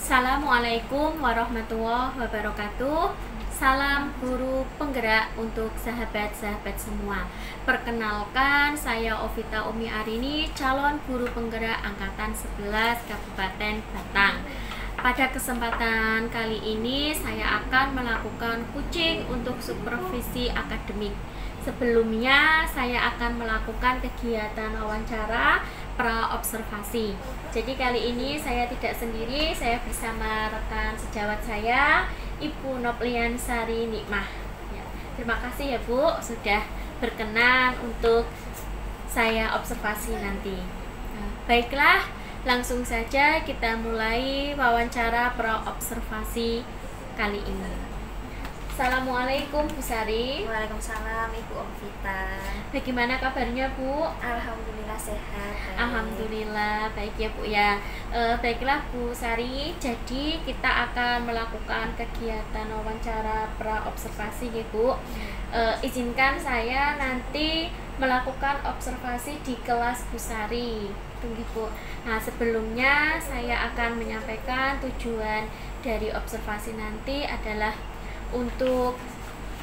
Assalamualaikum warahmatullahi wabarakatuh. Salam guru penggerak untuk sahabat-sahabat semua. Perkenalkan, saya Ovita Umi Arini, calon guru penggerak angkatan 11 Kabupaten Batang. Pada kesempatan kali ini saya akan melakukan coaching untuk supervisi akademik. Sebelumnya saya akan melakukan kegiatan wawancara pra-observasi. Jadi kali ini saya tidak sendiri, saya bersama rekan sejawat saya, Ibu Noplian Sari Nikmah. Ya, terima kasih ya Bu, sudah berkenan untuk saya observasi nanti. Nah, baiklah, langsung saja kita mulai wawancara pra-observasi kali ini. Assalamualaikum Bu Sari. Waalaikumsalam Ibu Ovita. Bagaimana kabarnya Bu? Alhamdulillah sehat. Alhamdulillah baik ya Bu ya. Baiklah Bu Sari, jadi kita akan melakukan kegiatan wawancara pra-observasi ya Bu. Izinkan saya nanti melakukan observasi di kelas Bu Sari. Tunggu Bu. Nah, sebelumnya saya akan menyampaikan tujuan dari observasi nanti adalah untuk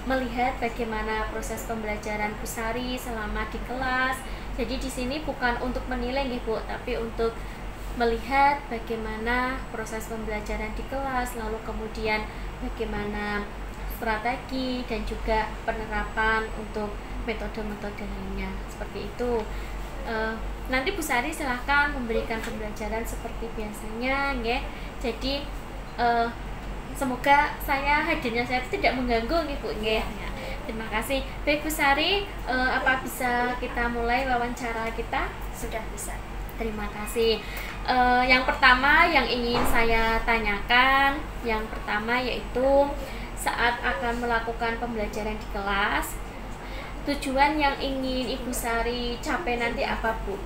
melihat bagaimana proses pembelajaran Bu Sari selama di kelas. Jadi di sini bukan untuk menilai Bu, tapi untuk melihat bagaimana proses pembelajaran di kelas, lalu kemudian bagaimana strategi dan juga penerapan untuk metode-metode lainnya. Seperti itu. Nanti Bu Sari silahkan memberikan pembelajaran seperti biasanya, nggih. Jadi semoga hadirnya saya tidak mengganggu nih Bu. Ya. Terima kasih. Baik Bu Sari, apa bisa kita mulai wawancara kita? Sudah bisa. Terima kasih. Yang pertama yang ingin saya tanyakan, yang pertama yaitu saat akan melakukan pembelajaran di kelas, tujuan yang ingin Ibu Sari capai nanti apa Bu?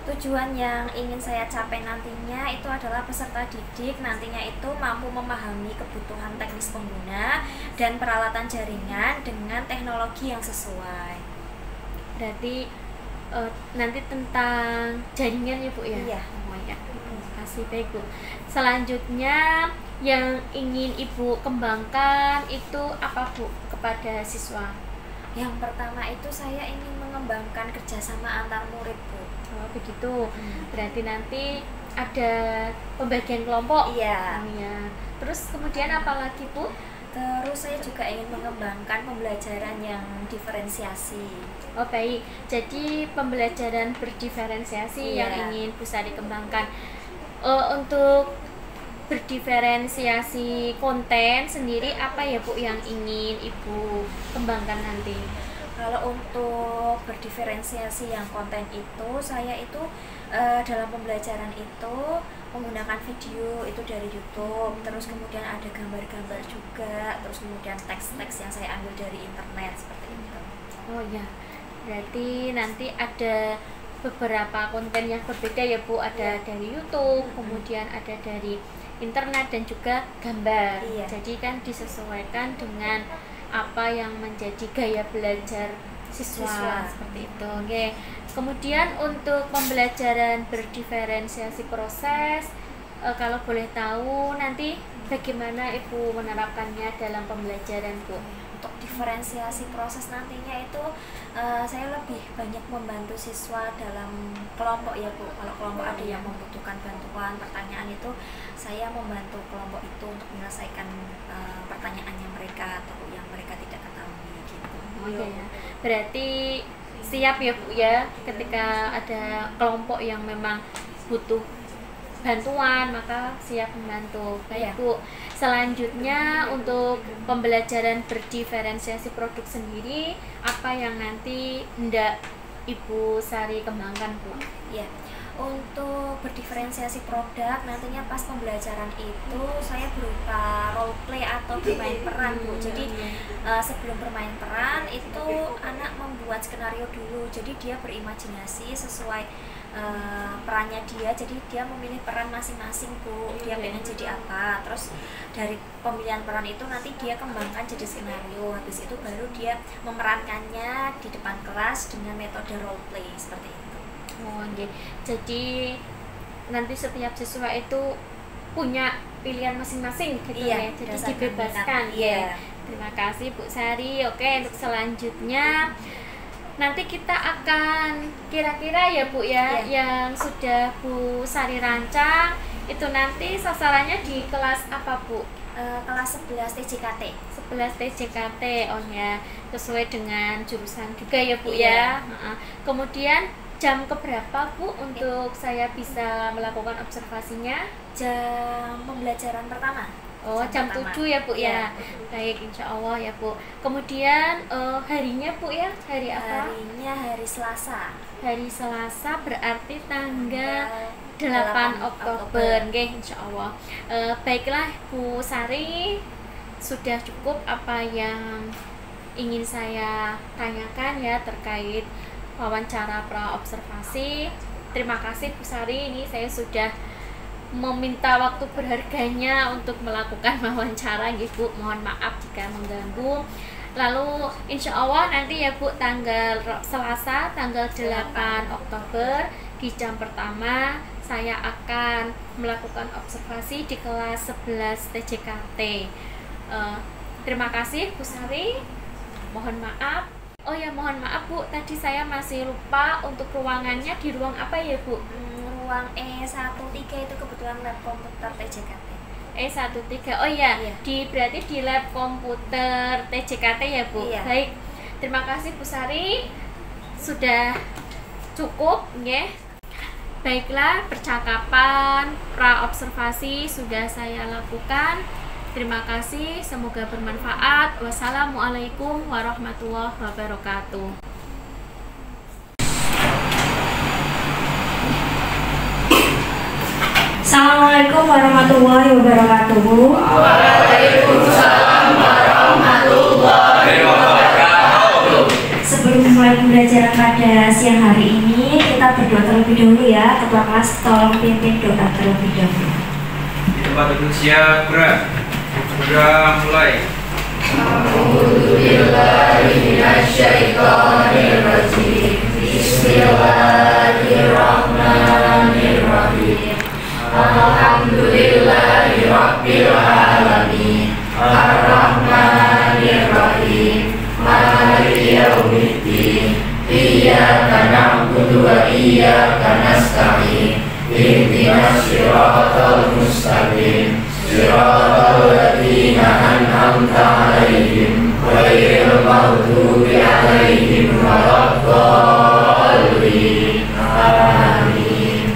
Tujuan yang ingin saya capai nantinya itu adalah peserta didik nantinya itu mampu memahami kebutuhan teknis pengguna dan peralatan jaringan dengan teknologi yang sesuai. Berarti nanti tentang jaringan ya Bu ya? Iya. Oh ya. Terima kasih. Baik Bu. Selanjutnya yang ingin Ibu kembangkan itu apa Bu kepada siswa? Yang pertama itu saya ingin mengembangkan kerjasama antar murid Bu. Oh begitu. Berarti nanti ada pembagian kelompok. Iya. Ya. Terus kemudian apa lagi Bu? Terus saya juga ingin mengembangkan pembelajaran yang diferensiasi. Oh baik. Jadi pembelajaran berdiferensiasi yang ingin Bu Sari kembangkan. Untuk berdiferensiasi konten sendiri apa ya Bu yang ingin Ibu kembangkan nanti? Kalau untuk berdiferensiasi yang konten itu, saya itu dalam pembelajaran itu menggunakan video itu dari YouTube, terus kemudian ada gambar-gambar juga, terus kemudian teks-teks yang saya ambil dari internet seperti itu. Oh ya, berarti nanti ada beberapa konten yang berbeda ya Bu, ada dari YouTube, kemudian ada dari internet dan juga gambar. Jadi kan disesuaikan dengan apa yang menjadi gaya belajar siswa. Seperti itu. Oke. Kemudian untuk pembelajaran berdiferensiasi proses, kalau boleh tahu nanti bagaimana Ibu menerapkannya dalam pembelajaran Bu? Untuk diferensiasi proses nantinya itu saya lebih banyak membantu siswa dalam kelompok ya Bu. Kalau kelompok ada yang membutuhkan bantuan pertanyaan itu, saya membantu kelompok itu untuk menyelesaikan pertanyaannya mereka atau yang mereka tidak ketahui gitu. Ya. Berarti siap ya Bu ya, ketika ada kelompok yang memang butuh bantuan maka siap membantu. Baik Bu. Selanjutnya untuk pembelajaran berdiferensiasi produk sendiri, apa yang nanti hendak Ibu Sari kembangkan Bu? Ya, Untuk berdiferensiasi produk nantinya pas pembelajaran itu saya berupa role play atau bermain peran Bu. Jadi sebelum bermain peran itu anak membuat skenario dulu, jadi dia berimajinasi sesuai perannya dia, jadi dia memilih peran masing-masing Bu, dia pengen jadi apa, terus dari pemilihan peran itu nanti dia kembangkan jadi skenario, habis itu baru dia memerankannya di depan kelas dengan metode role play seperti itu. Oh, okay. Jadi nanti setiap siswa itu punya pilihan masing-masing gitu ya, jadi dibebaskan ya. Terima kasih Bu Sari. Oke, untuk selanjutnya nanti kita akan kira-kira ya Bu ya, yang sudah Bu Sari rancang itu nanti sasarannya di kelas apa Bu? Kelas 11 TJKT. 11 TJKT, oh ya, sesuai dengan jurusan juga ya Bu ya. Kemudian jam keberapa Bu untuk saya bisa melakukan observasinya? Jam pembelajaran pertama. Oh, jam 7 ya Bu ya. Baik, insya Allah ya Bu. Kemudian harinya Bu ya, hari apa? Harinya hari Selasa. Hari Selasa berarti tanggal 8 Oktober. Nggih, insya Allah. Baiklah Bu Sari, sudah cukup apa yang ingin saya tanyakan ya terkait wawancara pra observasi. Terima kasih Bu Sari, ini saya sudah meminta waktu berharganya untuk melakukan wawancara Bu. Mohon maaf jika mengganggu. Lalu insya Allah nanti ya Bu tanggal Selasa tanggal 8 Oktober di jam pertama saya akan melakukan observasi di kelas 11 TJKT. Terima kasih Bu Sari. Mohon maaf. Oh ya, mohon maaf Bu, tadi saya masih lupa untuk ruangannya di ruang apa ya Bu? Ruang E13 itu kebetulan lab komputer TJKT. E13, oh iya, berarti di lab komputer TJKT ya Bu? Iya. Baik, terima kasih Bu Sari, sudah cukup ya. Baiklah, percakapan pra observasi sudah saya lakukan. Terima kasih, semoga bermanfaat. Wassalamualaikum warahmatullahi wabarakatuh. Assalamualaikum warahmatullahi wabarakatuh. Waalaikumsalam warahmatullahi wabarakatuh. Sebelum mulai pembelajaran pada siang hari ini, kita berdoa terlebih dahulu ya. Ketua kelas tolong pimpin doa terlebih dahulu. Di tempat duduk siap, gerak. Sudah mulai. A'udzubillahiminasyaitonirrajim. Bismillahirrahmanirrahim. Alhamdulillahirabbil alamin. Arrahmanirrahim. Maliki yaumiddin. Iyyaka na'budu wa iyyaka nasta'in. Ihdinas siratal mustaqim. Siratal ladzina an'amta 'alaihim ghairil maghdubi 'alaihim waladdallin. Amin.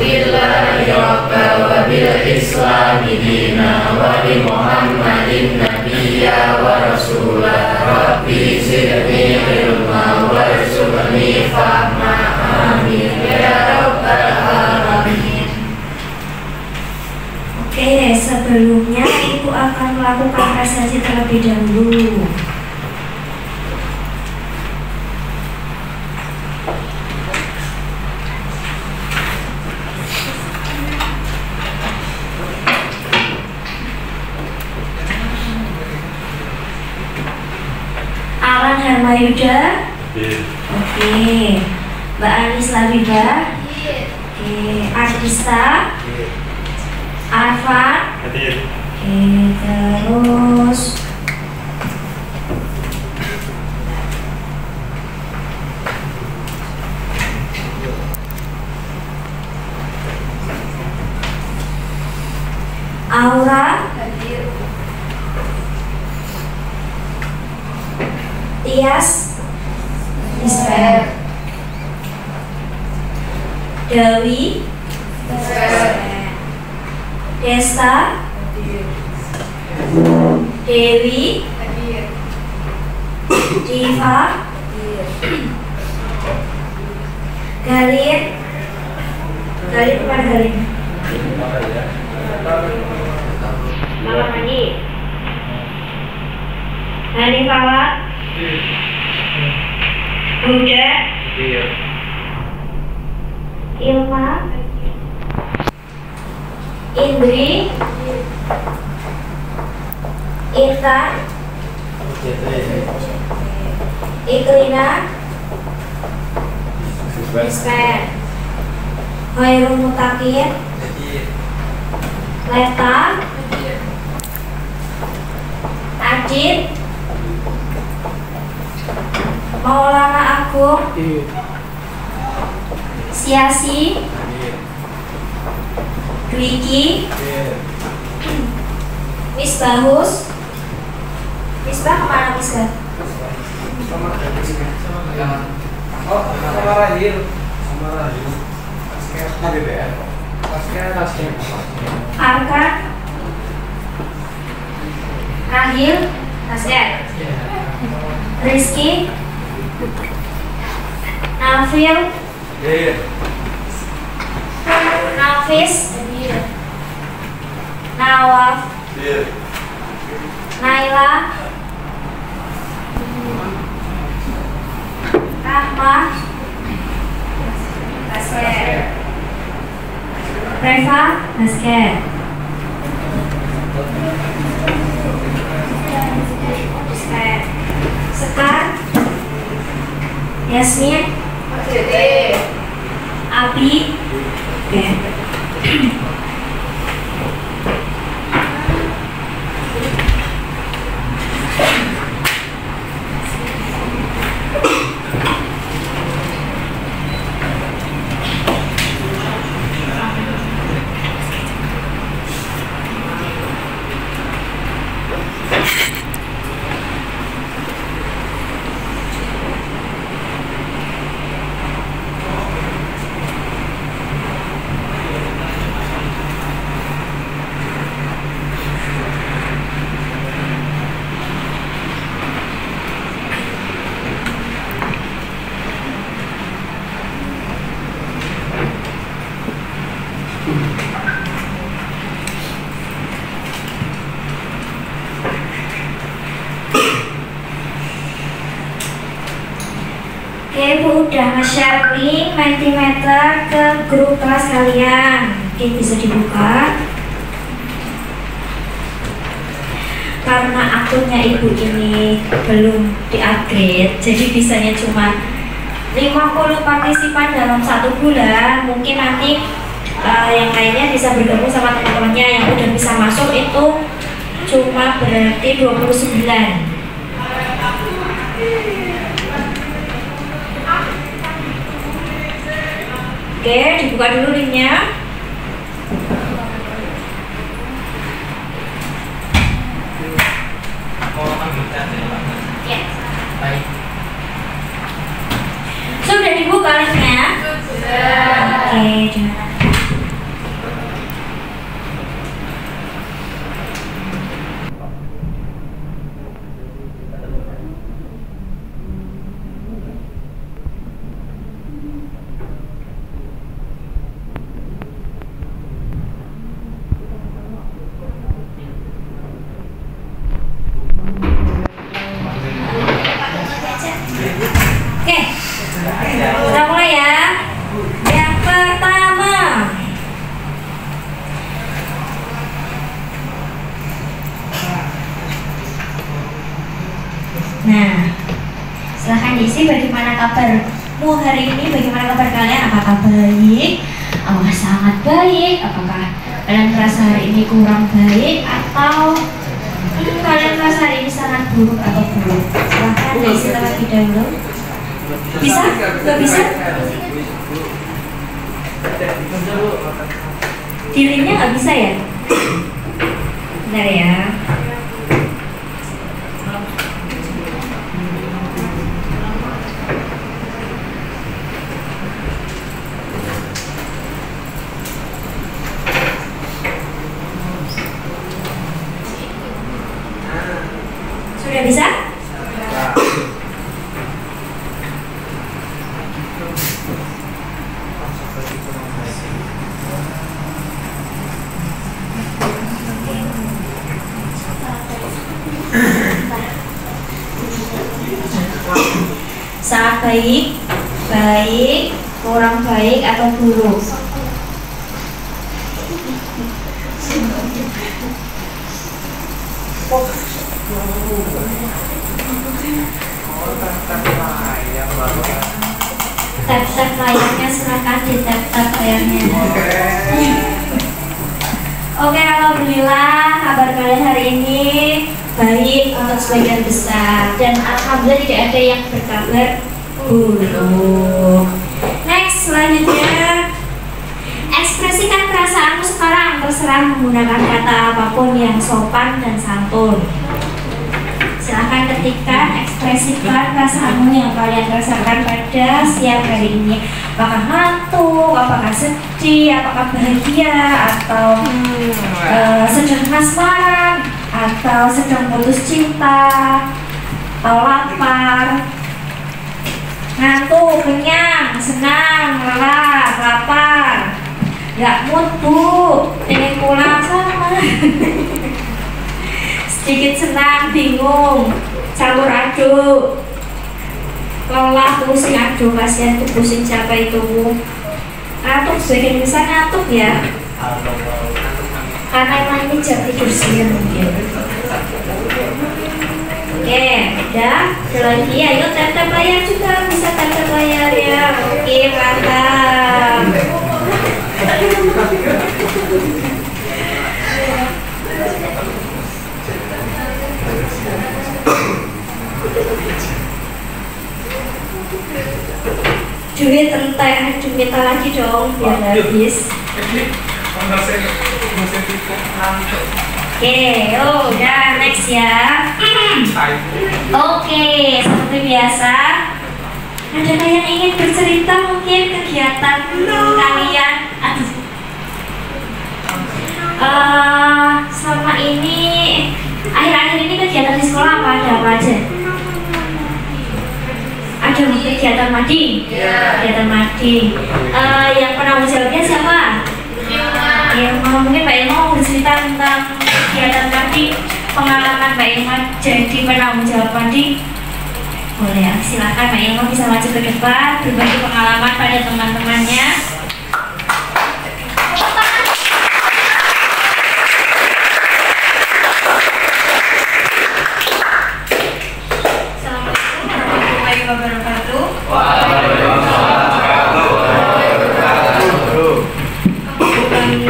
Billahi rabban wa bil islami dina wa bi Muhammadin nabiyya wa rasulah. Rabbi zidni ilma warzuqni fahma. Amin ya rabbal alamin. Oke, sebelumnya Ibu akan melakukan presentasi terlebih dahulu. Alan Hermayuda. Oke. Mbak Anis Labibah. Oke. Artista. Arfan. Oke, terus Aura. Tias. Israel. Dewi. Desta. Dewi. Diva. Galir. Galin kemana Galin? Kamar mandi. Hani Fawat. Buda. Ilma. Indri. Intan. Iklina. Ispen. Khairul Mutakin. Leta. Ajit. Maulana Agung. Siasi. Dwiki. Misbahus. Misbah kemana Misbah? Sama Rahil. Basket BBM. Basket. Arka. Rahil. Basket. Rizky. Nafil. Nafis. Nawaf. Naila. Rahmah. Basket. Reva. Basket. Basket. Sekar. Yasmin. Abi. Oke. Oke, Bu udah nge-share link Mentimeter ke grup kelas kalian. Oke, bisa dibuka. Karena akunnya Ibu ini belum di-upgrade, jadi bisanya cuma 50 partisipan dalam 1 bulan. Mungkin nanti yang lainnya bisa bergabung sama teman-temannya. Yang udah bisa masuk itu cuma berarti 29. Oke, dibuka dulu linknya. Ya. Sudah dibuka linknya? Sudah. Oke, jangan. Oke, kita mulai ya. Yang pertama, nah, silahkan diisi bagaimana kabarmu hari ini, bagaimana kabar kalian, apakah baik, apakah sangat baik, apakah kalian merasa hari ini kurang baik, atau kalian merasa hari ini sangat buruk atau buruk. Silahkan diisi terlebih dahulu. Bisa? Gak bisa? Dirinya gak bisa ya? Bentar ya. Sudah bisa? sangat baik, baik, kurang baik atau buruk? Tap-tap layarnya, silakan di tap-tap layarnya. Oke, alhamdulillah kabar kalian hari ini baik untuk sebagian besar, dan alhamdulillah tidak ada yang berkabar buruk. Next, selanjutnya ekspresikan perasaanmu sekarang, terserah menggunakan kata apapun yang sopan dan santun. Silahkan ketikkan, ekspresikan perasaanmu yang kalian rasakan pada siang hari ini. Apakah ngantuk, apakah sedih, apakah bahagia, atau sedang kasmaran, atau sedang putus cinta, atau lapar, ngantuk, kenyang, senang, lelah, lapar, gak mood bu, ingin pulang sama. Sedikit senang, bingung, campur aduk, lelah, pusing, aduh kasihan tuh pusing siapa itu. Ngantuk, sebagian besar ngantuk ya, karena emang ini jam tidur siang mungkin. Oke, udah, ada lagi, ayo tap-tap layar juga, bisa tap-tap layar ya. Oke, mantap. Duit entek, aduh minta lagi dong biar habis. Oke, udah next ya. Oke, seperti biasa, adakah yang ingin bercerita mungkin kegiatan kalian? Selama ini, akhir-akhir ini kegiatan di sekolah ada apa aja? Ada kegiatan mading? Kegiatan mading. Yang penanggung jawabnya siapa? Mungkin Mbak Ilma mau bercerita tentang kegiatan mading, pengalaman Mbak Ilma jadi penanggung jawab mading. Boleh ya, silakan Mbak Ilma bisa maju ke depan, berbagi pengalaman pada teman-temannya.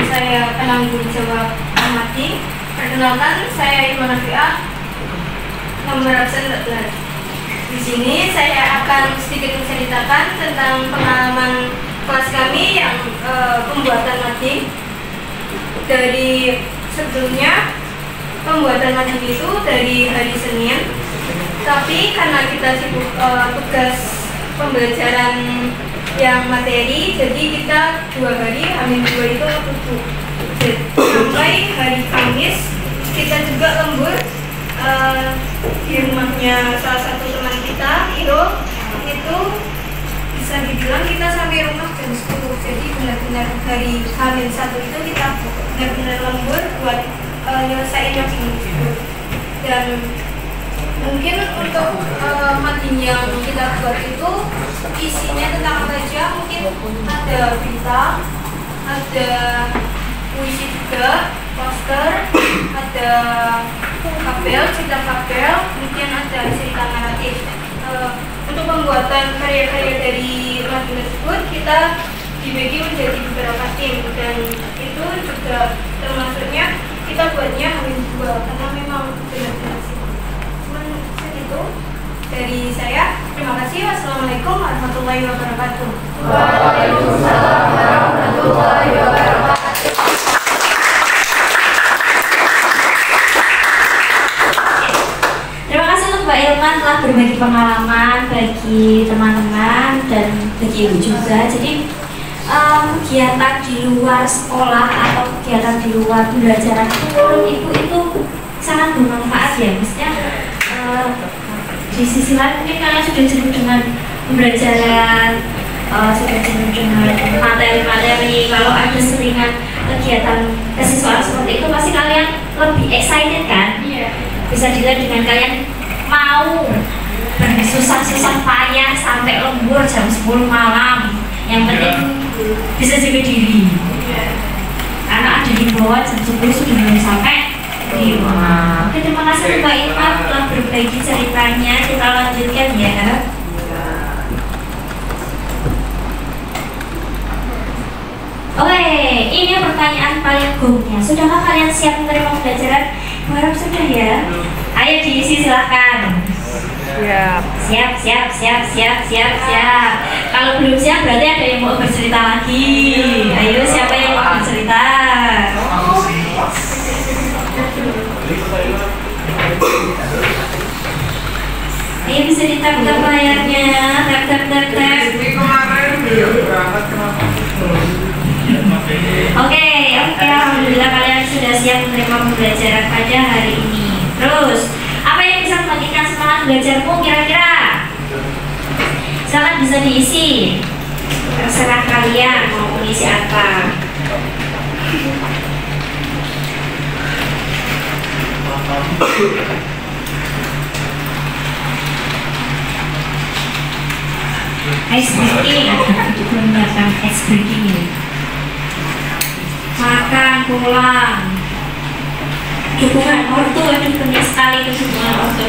Saya penanggung jawab amati. Perkenalkan, saya Iman Nafiah, nomor absen 14. Di sini saya akan sedikit menceritakan tentang pengalaman kelas kami yang pembuatan mading. Dari sebelumnya pembuatan mading itu dari hari Senin, tapi karena kita sibuk tugas pembelajaran yang materi, jadi kita 2 hari, H-2 itu tutup. Sampai hari Kamis kita juga lembur di rumahnya salah satu teman kita, Iro. Itu bisa dibilang kita sampai rumah jam 10. Jadi benar-benar hari H-1 itu kita benar-benar lembur buat nyelesain yang ini. Dan mungkin untuk mading yang kita buat itu isinya tentang apa aja? Mungkin ada berita, ada puisi juga, poster, ada kabel, cerita kabel, mungkin ada cerita naratif. Untuk pembuatan karya-karya dari mading tersebut kita dibagi menjadi beberapa tim, dan itu juga termasuknya kita buatnya H-2 karena memang benar-benar itu dari saya. Terima kasih. Wassalamualaikum warahmatullahi wabarakatuh. Waalaikumsalam warahmatullahi wabarakatuh. Terima kasih untuk Mbak Ilman telah berbagi pengalaman bagi teman-teman dan bagi ibu juga. Jadi kegiatan di luar sekolah atau kegiatan di luar pembelajaran itu menurut ibu itu sangat bermanfaat ya, maksudnya di sisi lain mungkin kalian sudah jenuh dengan pembelajaran, sudah jenuh dengan materi-materi. Kalau ada seringan kegiatan kesiswaan seperti itu, pasti kalian lebih excited kan? Bisa dilihat dengan kalian mau berdiskusi susah-susah payah sampai lembur jam 10 malam. Yang penting bisa jaga diri. Karena ada di bawah jam 10 sudah mulai sampai di rumah. Oke, terima kasih Mbak Irma telah berbagi ceritanya. Kita lanjutkan ya. Oke, ini pertanyaan paling gongnya. Sudahkah kalian siap menerima pembelajaran? Harap sudah ya. Ayo diisi silahkan. Siap. Kalau belum siap berarti ada yang mau bercerita lagi. Ayo, siapa yang mau bercerita? Ayo bisa ditap-tap layarnya. Tap. Oke, alhamdulillah kalian sudah siap menerima pembelajaran pada hari ini. Terus, apa yang bisa membangkitkan semangat belajarmu kira-kira? Silakan bisa diisi. Terserah kalian mau mengisi apa. Ice breaking, menggunakan ice breaking ini. Makan pulang. Dukungan ortu, aduh penting sekali itu dukungan ortu.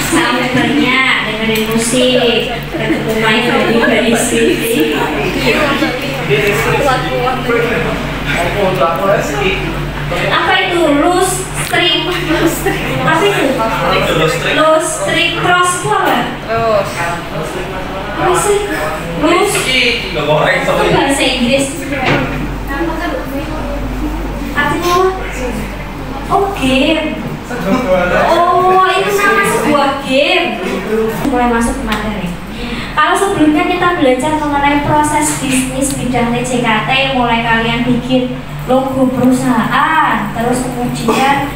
Sampai banyak dengerin musik, ketemu main dari sini. Apa itu loose string? Apa itu? Loose string cross itu apa? Apa sih? Loose? Itu bahasa Inggris. Artinya apa? Oh, game. Oh, itu nama sebuah game. Mulai masuk ke materi. Kalau sebelumnya kita belajar mengenai proses bisnis bidang TJKT, mulai kalian bikin logo perusahaan, terus kemudian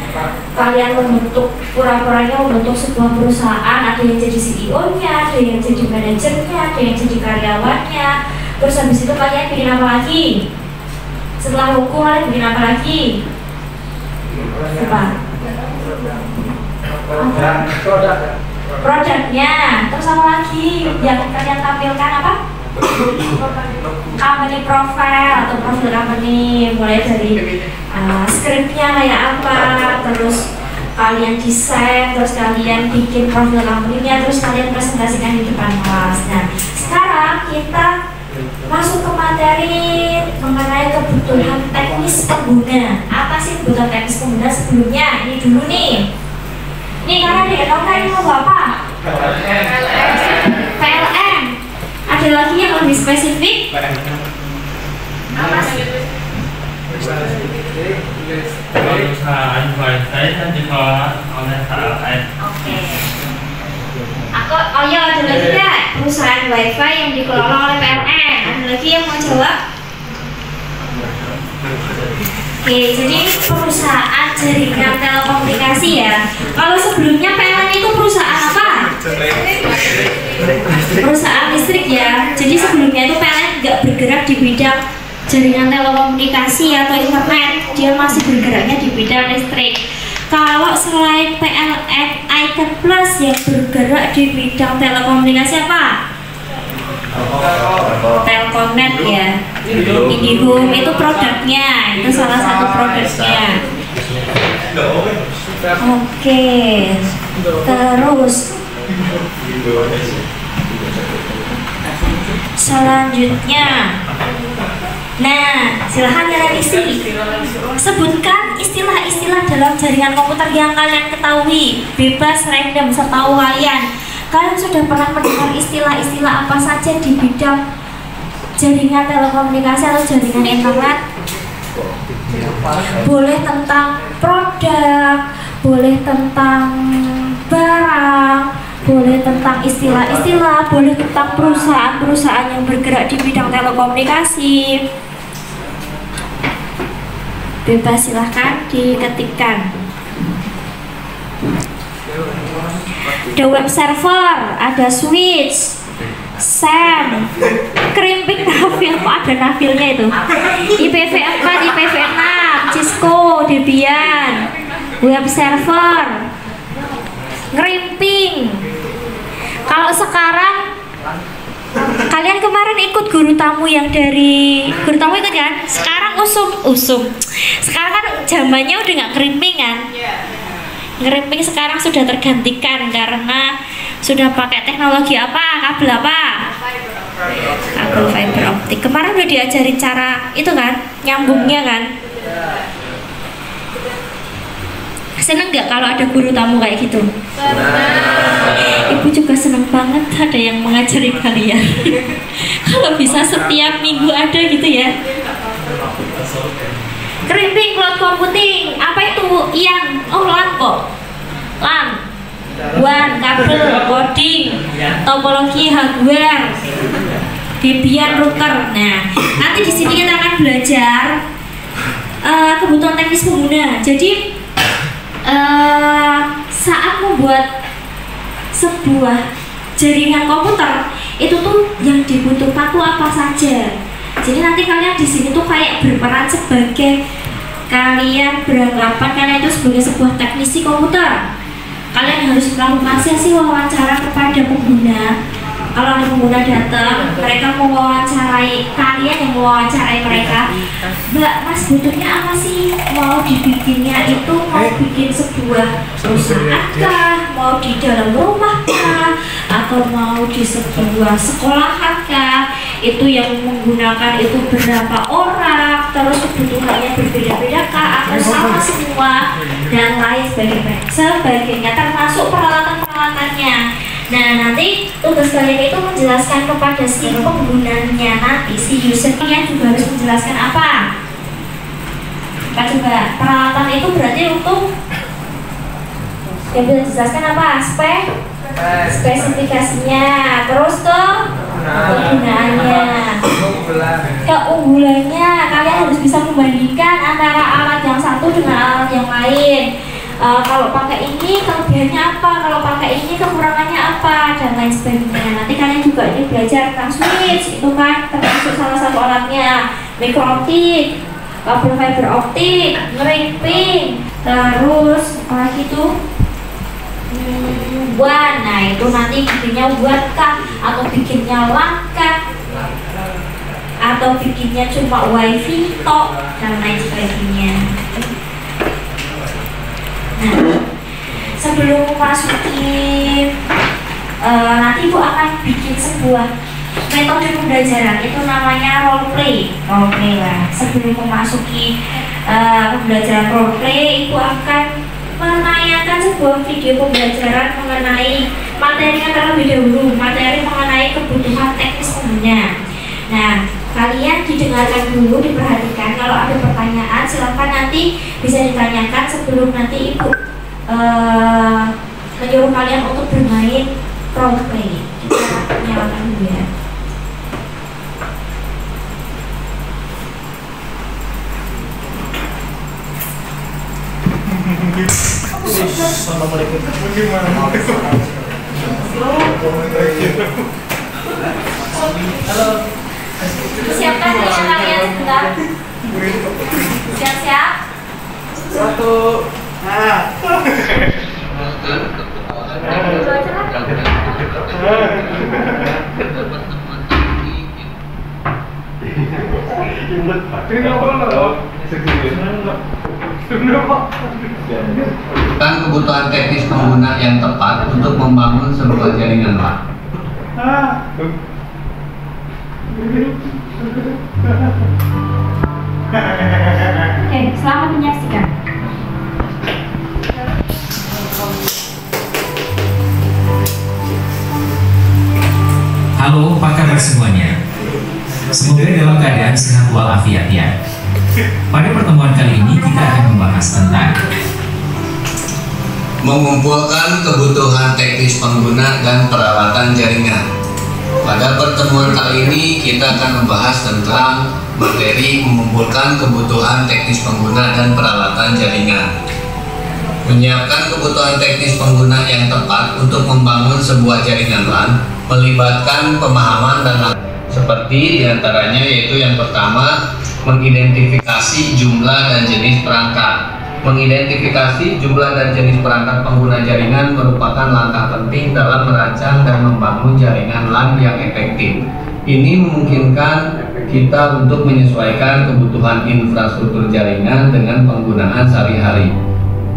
kalian membentuk, pura-puranya membentuk sebuah perusahaan, ada yang jadi CEO-nya, ada yang jadi manajernya, ada yang jadi karyawannya. Terus habis itu kalian bikin apa lagi? Setelah logo kalian bikin apa lagi? Apa? Produknya. Terus apa lagi yang kalian tampilkan apa? Company profile atau profil company, mulai dari skripnya kayak apa, terus kalian desain, terus kalian bikin profil company-nya, terus kalian presentasikan di depan kelas. Nah, sekarang kita masuk ke materi mengenai kebutuhan teknis pengguna. Apa sih kebutuhan teknis pengguna sebelumnya? Ini dulu nih. Ini karena dia tahu kan ini mau apa? PLN. Ada lagi yang lebih spesifik? Apa sih? Perusahaan wifi dan dikelola oleh PLN. Oke. Oh ya, ada lagi nggak? Perusahaan wifi yang dikelola oleh PLN. Ada lagi yang mau jawab? Oke, jadi perusahaan jaringan telekomunikasi ya. Kalau sebelumnya PLN itu perusahaan apa? Perusahaan listrik ya. Jadi sebelumnya itu PLN nggak bergerak di bidang jaringan telekomunikasi atau internet, dia masih bergeraknya di bidang listrik. Kalau selain PLN Icon Plus yang bergerak di bidang telekomunikasi apa? Telkomnet ya. IndiHome itu produknya, itu salah satu produknya. Oke, terus selanjutnya, nah silahkan kalian isi. Sebutkan istilah-istilah dalam jaringan komputer yang kalian ketahui, bebas, random, setahu kalian. Kalian sudah pernah mendengar istilah-istilah apa saja di bidang jaringan telekomunikasi atau jaringan internet? Boleh tentang produk, boleh tentang barang, boleh tentang istilah-istilah, boleh tentang perusahaan-perusahaan yang bergerak di bidang telekomunikasi. Bebas, silahkan diketikkan. Ada web server, ada switch, SAM, krimping nafil, kok ada nafilnya itu? IPv4, IPv6, Cisco, Debian, web server, ngerimping. Kalau sekarang kalian kemarin ikut guru tamu yang dari guru tamu ikut kan? Sekarang usum. Sekarang kan zamannya udah nggak ngerimping kan? Ngerimping sekarang sudah tergantikan karena sudah pakai teknologi apa? Kabel apa? Kabel fiber optik. Kemarin udah diajarin cara itu kan? Nyambungnya kan? Seneng nggak kalau ada guru tamu kayak gitu? Ibu juga seneng banget ada yang mengajari kalian. Kalau bisa setiap minggu ada gitu ya. Krimping, cloud computing, apa itu? Yang, LAN kok. LAN, WAN, kabel, coding, topologi hardware, Debian router. Nah, nanti di sini kita akan belajar kebutuhan teknis pengguna. Jadi saat membuat sebuah jaringan komputer itu tuh yang dibutuhkan tuh apa saja. Jadi nanti kalian di sini tuh kayak berperan sebagai kalian beranggapan kalian itu sebagai sebuah teknisi komputer. Kalian harus melakukan sesi wawancara kepada pengguna. Kalau ada pengguna datang, mereka mau wawancarai kalian yang mewawancarai mereka. Mbak, Mas butuhnya apa sih? Mau dibikinnya itu mau bikin sebuah perusahaan kah? Mau di dalam rumah kah? Atau mau di sebuah sekolahan kah? Itu yang menggunakan itu berapa orang? Terus kebutuhannya berbeda-beda kah? Atau sama semua? Dan lain sebagainya termasuk peralatan-peralatannya. Nah, nanti tugas kalian itu menjelaskan kepada si penggunanya, nanti si usernya juga harus menjelaskan apa? Coba, peralatan itu berarti untuk yang bisa dijelaskan apa? Spesifikasinya, terus tuh kegunaannya, keunggulannya. Kalian harus bisa membandingkan antara alat yang satu dengan alat yang lain. Kalau pakai ini kelebihannya apa, kalau pakai ini kekurangannya apa, dan lain sebagainya. Nanti kalian juga ini belajar tentang switch, itu kan termasuk salah satu alatnya, mikrooptik, kabel fiber optik, ngerimping, terus apa gitu, WAN. Nah itu nanti bikinnya WAN kah, atau bikinnya LAN kah, atau bikinnya cuma wifi tok, dan lain sebagainya. Nah, sebelum memasuki nanti Ibu akan bikin sebuah metode pembelajaran, itu namanya role play lah. Sebelum memasuki pembelajaran role play, Ibu akan menanyakan sebuah video pembelajaran mengenai materi yang terlebih dahulu, materi mengenai kebutuhan teknis pengguna. Nah, kalian didengarkan dulu, diperhatikan. Kalau ada pertanyaan silahkan nanti bisa ditanyakan sebelum nanti Ibu menyuruh kalian untuk bermain role play. Kita nyalakan dulu ya. Assalamualaikum. Halo. Siapkan ya kalian sebentar. Siap-siap. 1. Nah. Dan kebutuhan teknis pengguna yang tepat untuk membangun sebuah jaringan LAN. Oke, selamat menyaksikan. Halo, apa kabar semuanya? Semoga dalam keadaan sehat walafiat ya. Pada pertemuan kali ini kita akan membahas tentang mengumpulkan kebutuhan teknis pengguna dan peralatan jaringan. Pada pertemuan kali ini kita akan membahas tentang materi mengumpulkan kebutuhan teknis pengguna dan peralatan jaringan. Menyiapkan kebutuhan teknis pengguna yang tepat untuk membangun sebuah jaringan LAN melibatkan pemahaman dan seperti diantaranya yaitu yang pertama, mengidentifikasi jumlah dan jenis perangkat. Mengidentifikasi jumlah dan jenis perangkat pengguna jaringan merupakan langkah penting dalam merancang dan membangun jaringan LAN yang efektif. Ini memungkinkan kita untuk menyesuaikan kebutuhan infrastruktur jaringan dengan penggunaan sehari-hari.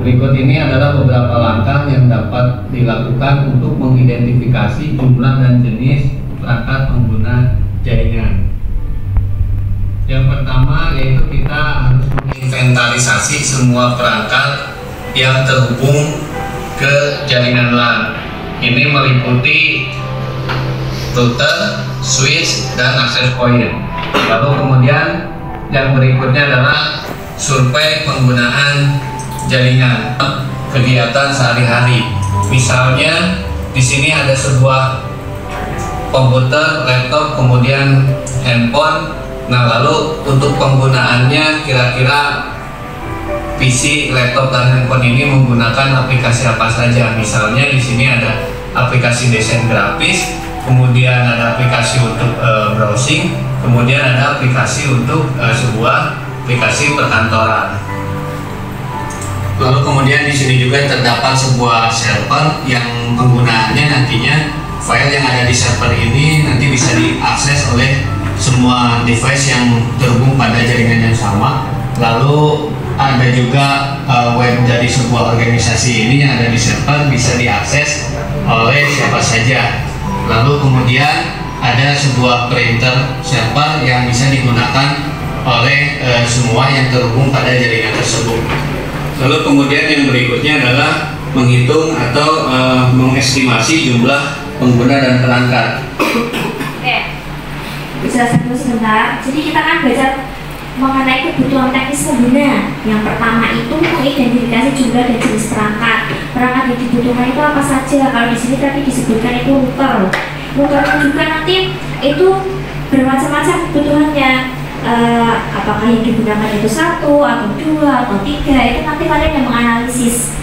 Berikut ini adalah beberapa langkah yang dapat dilakukan untuk mengidentifikasi jumlah dan jenis perangkat pengguna jaringan. Yang pertama yaitu kita harus menginventarisasi semua perangkat yang terhubung ke jaringan LAN. Ini meliputi router, switch, dan access point. Lalu kemudian yang berikutnya adalah survei penggunaan jaringan, kegiatan sehari-hari. Misalnya di sini ada sebuah komputer, laptop, kemudian handphone. Nah, lalu untuk penggunaannya kira-kira PC, laptop, dan handphone ini menggunakan aplikasi apa saja? Misalnya di sini ada aplikasi desain grafis, kemudian ada aplikasi untuk browsing, kemudian ada aplikasi untuk sebuah aplikasi perkantoran. Lalu kemudian di sini juga terdapat sebuah server yang penggunaannya nantinya file yang ada di server ini nanti bisa diakses oleh semua device yang terhubung pada jaringan yang sama. Lalu ada juga web dari sebuah organisasi ini yang ada di server bisa diakses oleh siapa saja. Lalu kemudian ada sebuah printer server yang bisa digunakan oleh semua yang terhubung pada jaringan tersebut. Lalu kemudian yang berikutnya adalah menghitung atau mengestimasi jumlah pengguna dan perangkat. Bisa saya sebentar. Jadi kita kan belajar mengenai kebutuhan teknis pengguna. Yang pertama itu mengidentifikasi jumlah dan jenis perangkat. Perangkat yang dibutuhkan itu apa saja? Kalau di sini tadi disebutkan itu router. Routernya juga nanti itu bermacam-macam kebutuhannya. Apakah yang digunakan itu 1 atau 2 atau 3? Itu nanti kalian yang menganalisis.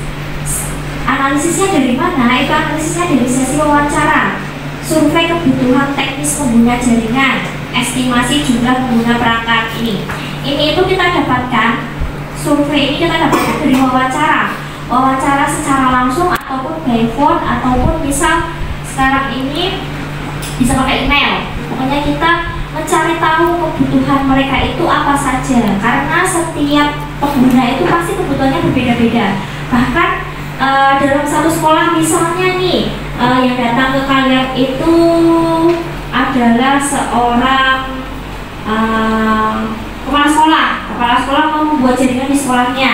Analisisnya dari mana? Itu analisisnya dari sesi wawancara. Survei kebutuhan teknis pengguna jaringan, estimasi jumlah pengguna perangkat ini itu kita dapatkan, survei ini kita dapatkan dari wawancara secara langsung ataupun by phone ataupun misal sekarang ini bisa pakai email. Pokoknya kita mencari tahu kebutuhan mereka itu apa saja, karena setiap pengguna itu pasti kebutuhannya berbeda-beda. Bahkan dalam satu sekolah misalnya nih yang datang ke kalian itu adalah seorang kepala sekolah mau membuat jaringan di sekolahnya.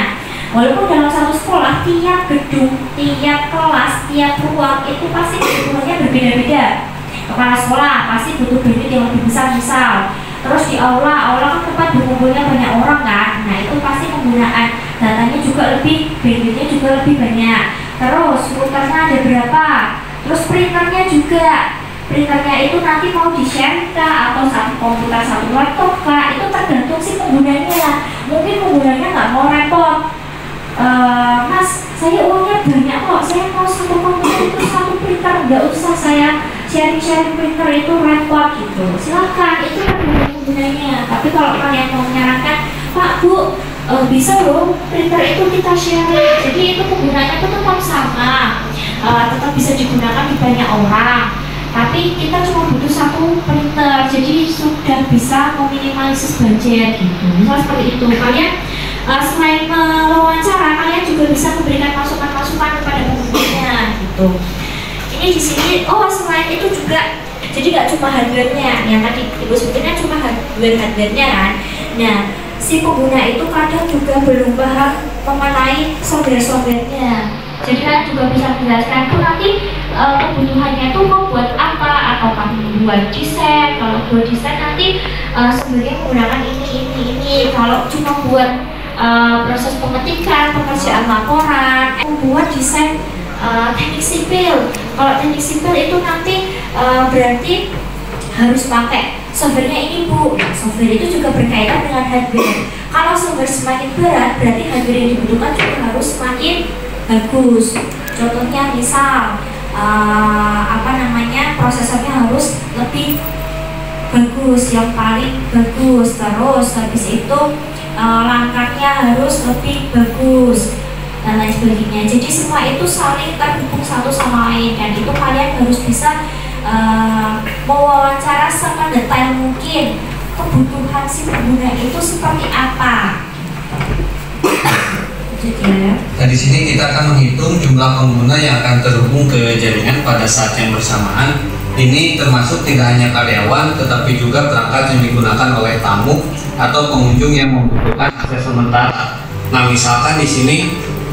Walaupun dalam satu sekolah tiap gedung, tiap kelas, tiap ruang itu pasti kebutuhannya berbeda-beda. Kepala sekolah pasti butuh bandwidth yang lebih besar misal. Terus di aula kan tempat berkumpulnya banyak orang kan. Nah itu pasti penggunaan datanya juga lebih, bandwidthnya juga lebih banyak. Terus routernya ada berapa? Terus printernya juga. Printernya itu nanti mau di-share kah atau satu komputer satu laptop kah? Itu tergantung si penggunanya. Mungkin penggunanya nggak mau repot. Mas, saya uangnya banyak kok. Saya mau satu komputer itu satu printer, nggak usah saya sharing printer itu repot gitu. Silahkan, itu kan penggunanya. Tapi kalau kalian mau menyarankan, Pak Bu, bisa loh printer itu kita sharing. Jadi itu penggunanya itu tetap sama, tetap bisa digunakan di banyak orang. Tapi kita cuma butuh satu printer, jadi sudah bisa meminimalisir budget gitu. Misal seperti itu, kalian selain mewawancara, kalian juga bisa memberikan masukan-masukan kepada penggunanya gitu. Ini di sini, selain itu juga, jadi nggak cuma hardware-nya, yang tadi ibu sebutnya cuma hardware-nya kan. Nah, si pengguna itu kadang juga belum paham mengenai software-nya. Jadi kalian juga bisa menjelaskan tuh nanti kebutuhannya tuh mau buat apa, atau kamu buat desain. Kalau buat desain nanti sebenarnya menggunakan ini. Kalau cuma buat proses pengetikan, pengerjaan laporan, membuat desain teknik sipil. Kalau teknik sipil itu nanti berarti harus pakai softwarenya ini Bu. Software itu juga berkaitan dengan hardware. Kalau software semakin berat, berarti hardware yang dibutuhkan juga harus semakin bagus. Contohnya misal prosesornya harus lebih bagus, yang paling bagus. Terus habis itu langkahnya harus lebih bagus dan lain sebagainya. Jadi semua itu saling terhubung satu sama lain, dan itu kalian harus bisa mewawancara semendetail mungkin kebutuhan si pengguna itu seperti apa. Nah, di sini kita akan menghitung jumlah pengguna yang akan terhubung ke jaringan pada saat yang bersamaan. Ini termasuk tidak hanya karyawan, tetapi juga perangkat yang digunakan oleh tamu atau pengunjung yang membutuhkan akses sementara. Nah, misalkan di sini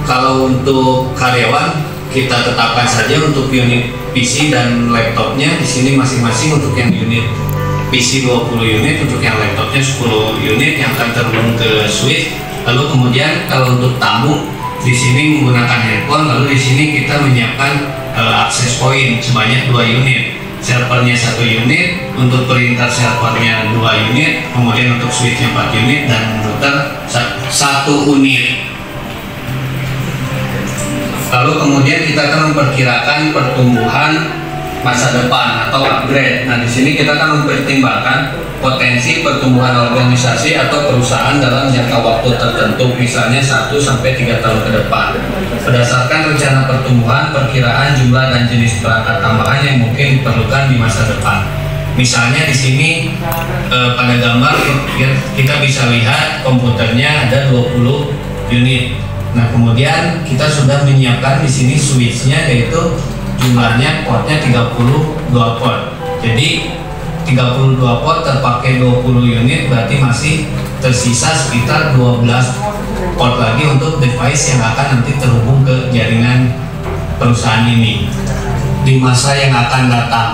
kalau untuk karyawan kita tetapkan saja untuk unit PC dan laptopnya di sini masing-masing. Untuk yang unit PC 20 unit, untuk yang laptopnya 10 unit yang akan terhubung ke switch. Lalu kemudian kalau untuk tamu di sini menggunakan handphone, lalu di sini kita menyiapkan akses point sebanyak 2 unit. Servernya 1 unit, untuk printer servernya 2 unit, kemudian untuk switchnya 4 unit dan router 1 unit. Lalu kemudian kita akan memperkirakan pertumbuhan masa depan atau upgrade. Nah, di sini kita akan mempertimbangkan potensi pertumbuhan organisasi atau perusahaan dalam jangka waktu tertentu, misalnya 1 sampai 3 tahun ke depan. Berdasarkan rencana pertumbuhan, perkiraan jumlah dan jenis perangkat tambahan yang mungkin diperlukan di masa depan. Misalnya di sini pada gambar kita bisa lihat komputernya ada 20 unit. Nah, kemudian kita sudah menyiapkan di sini switchnya, yaitu jumlahnya portnya 32 port. Jadi 32 port terpakai 20 unit, berarti masih tersisa sekitar 12 port lagi untuk device yang akan nanti terhubung ke jaringan perusahaan ini di masa yang akan datang.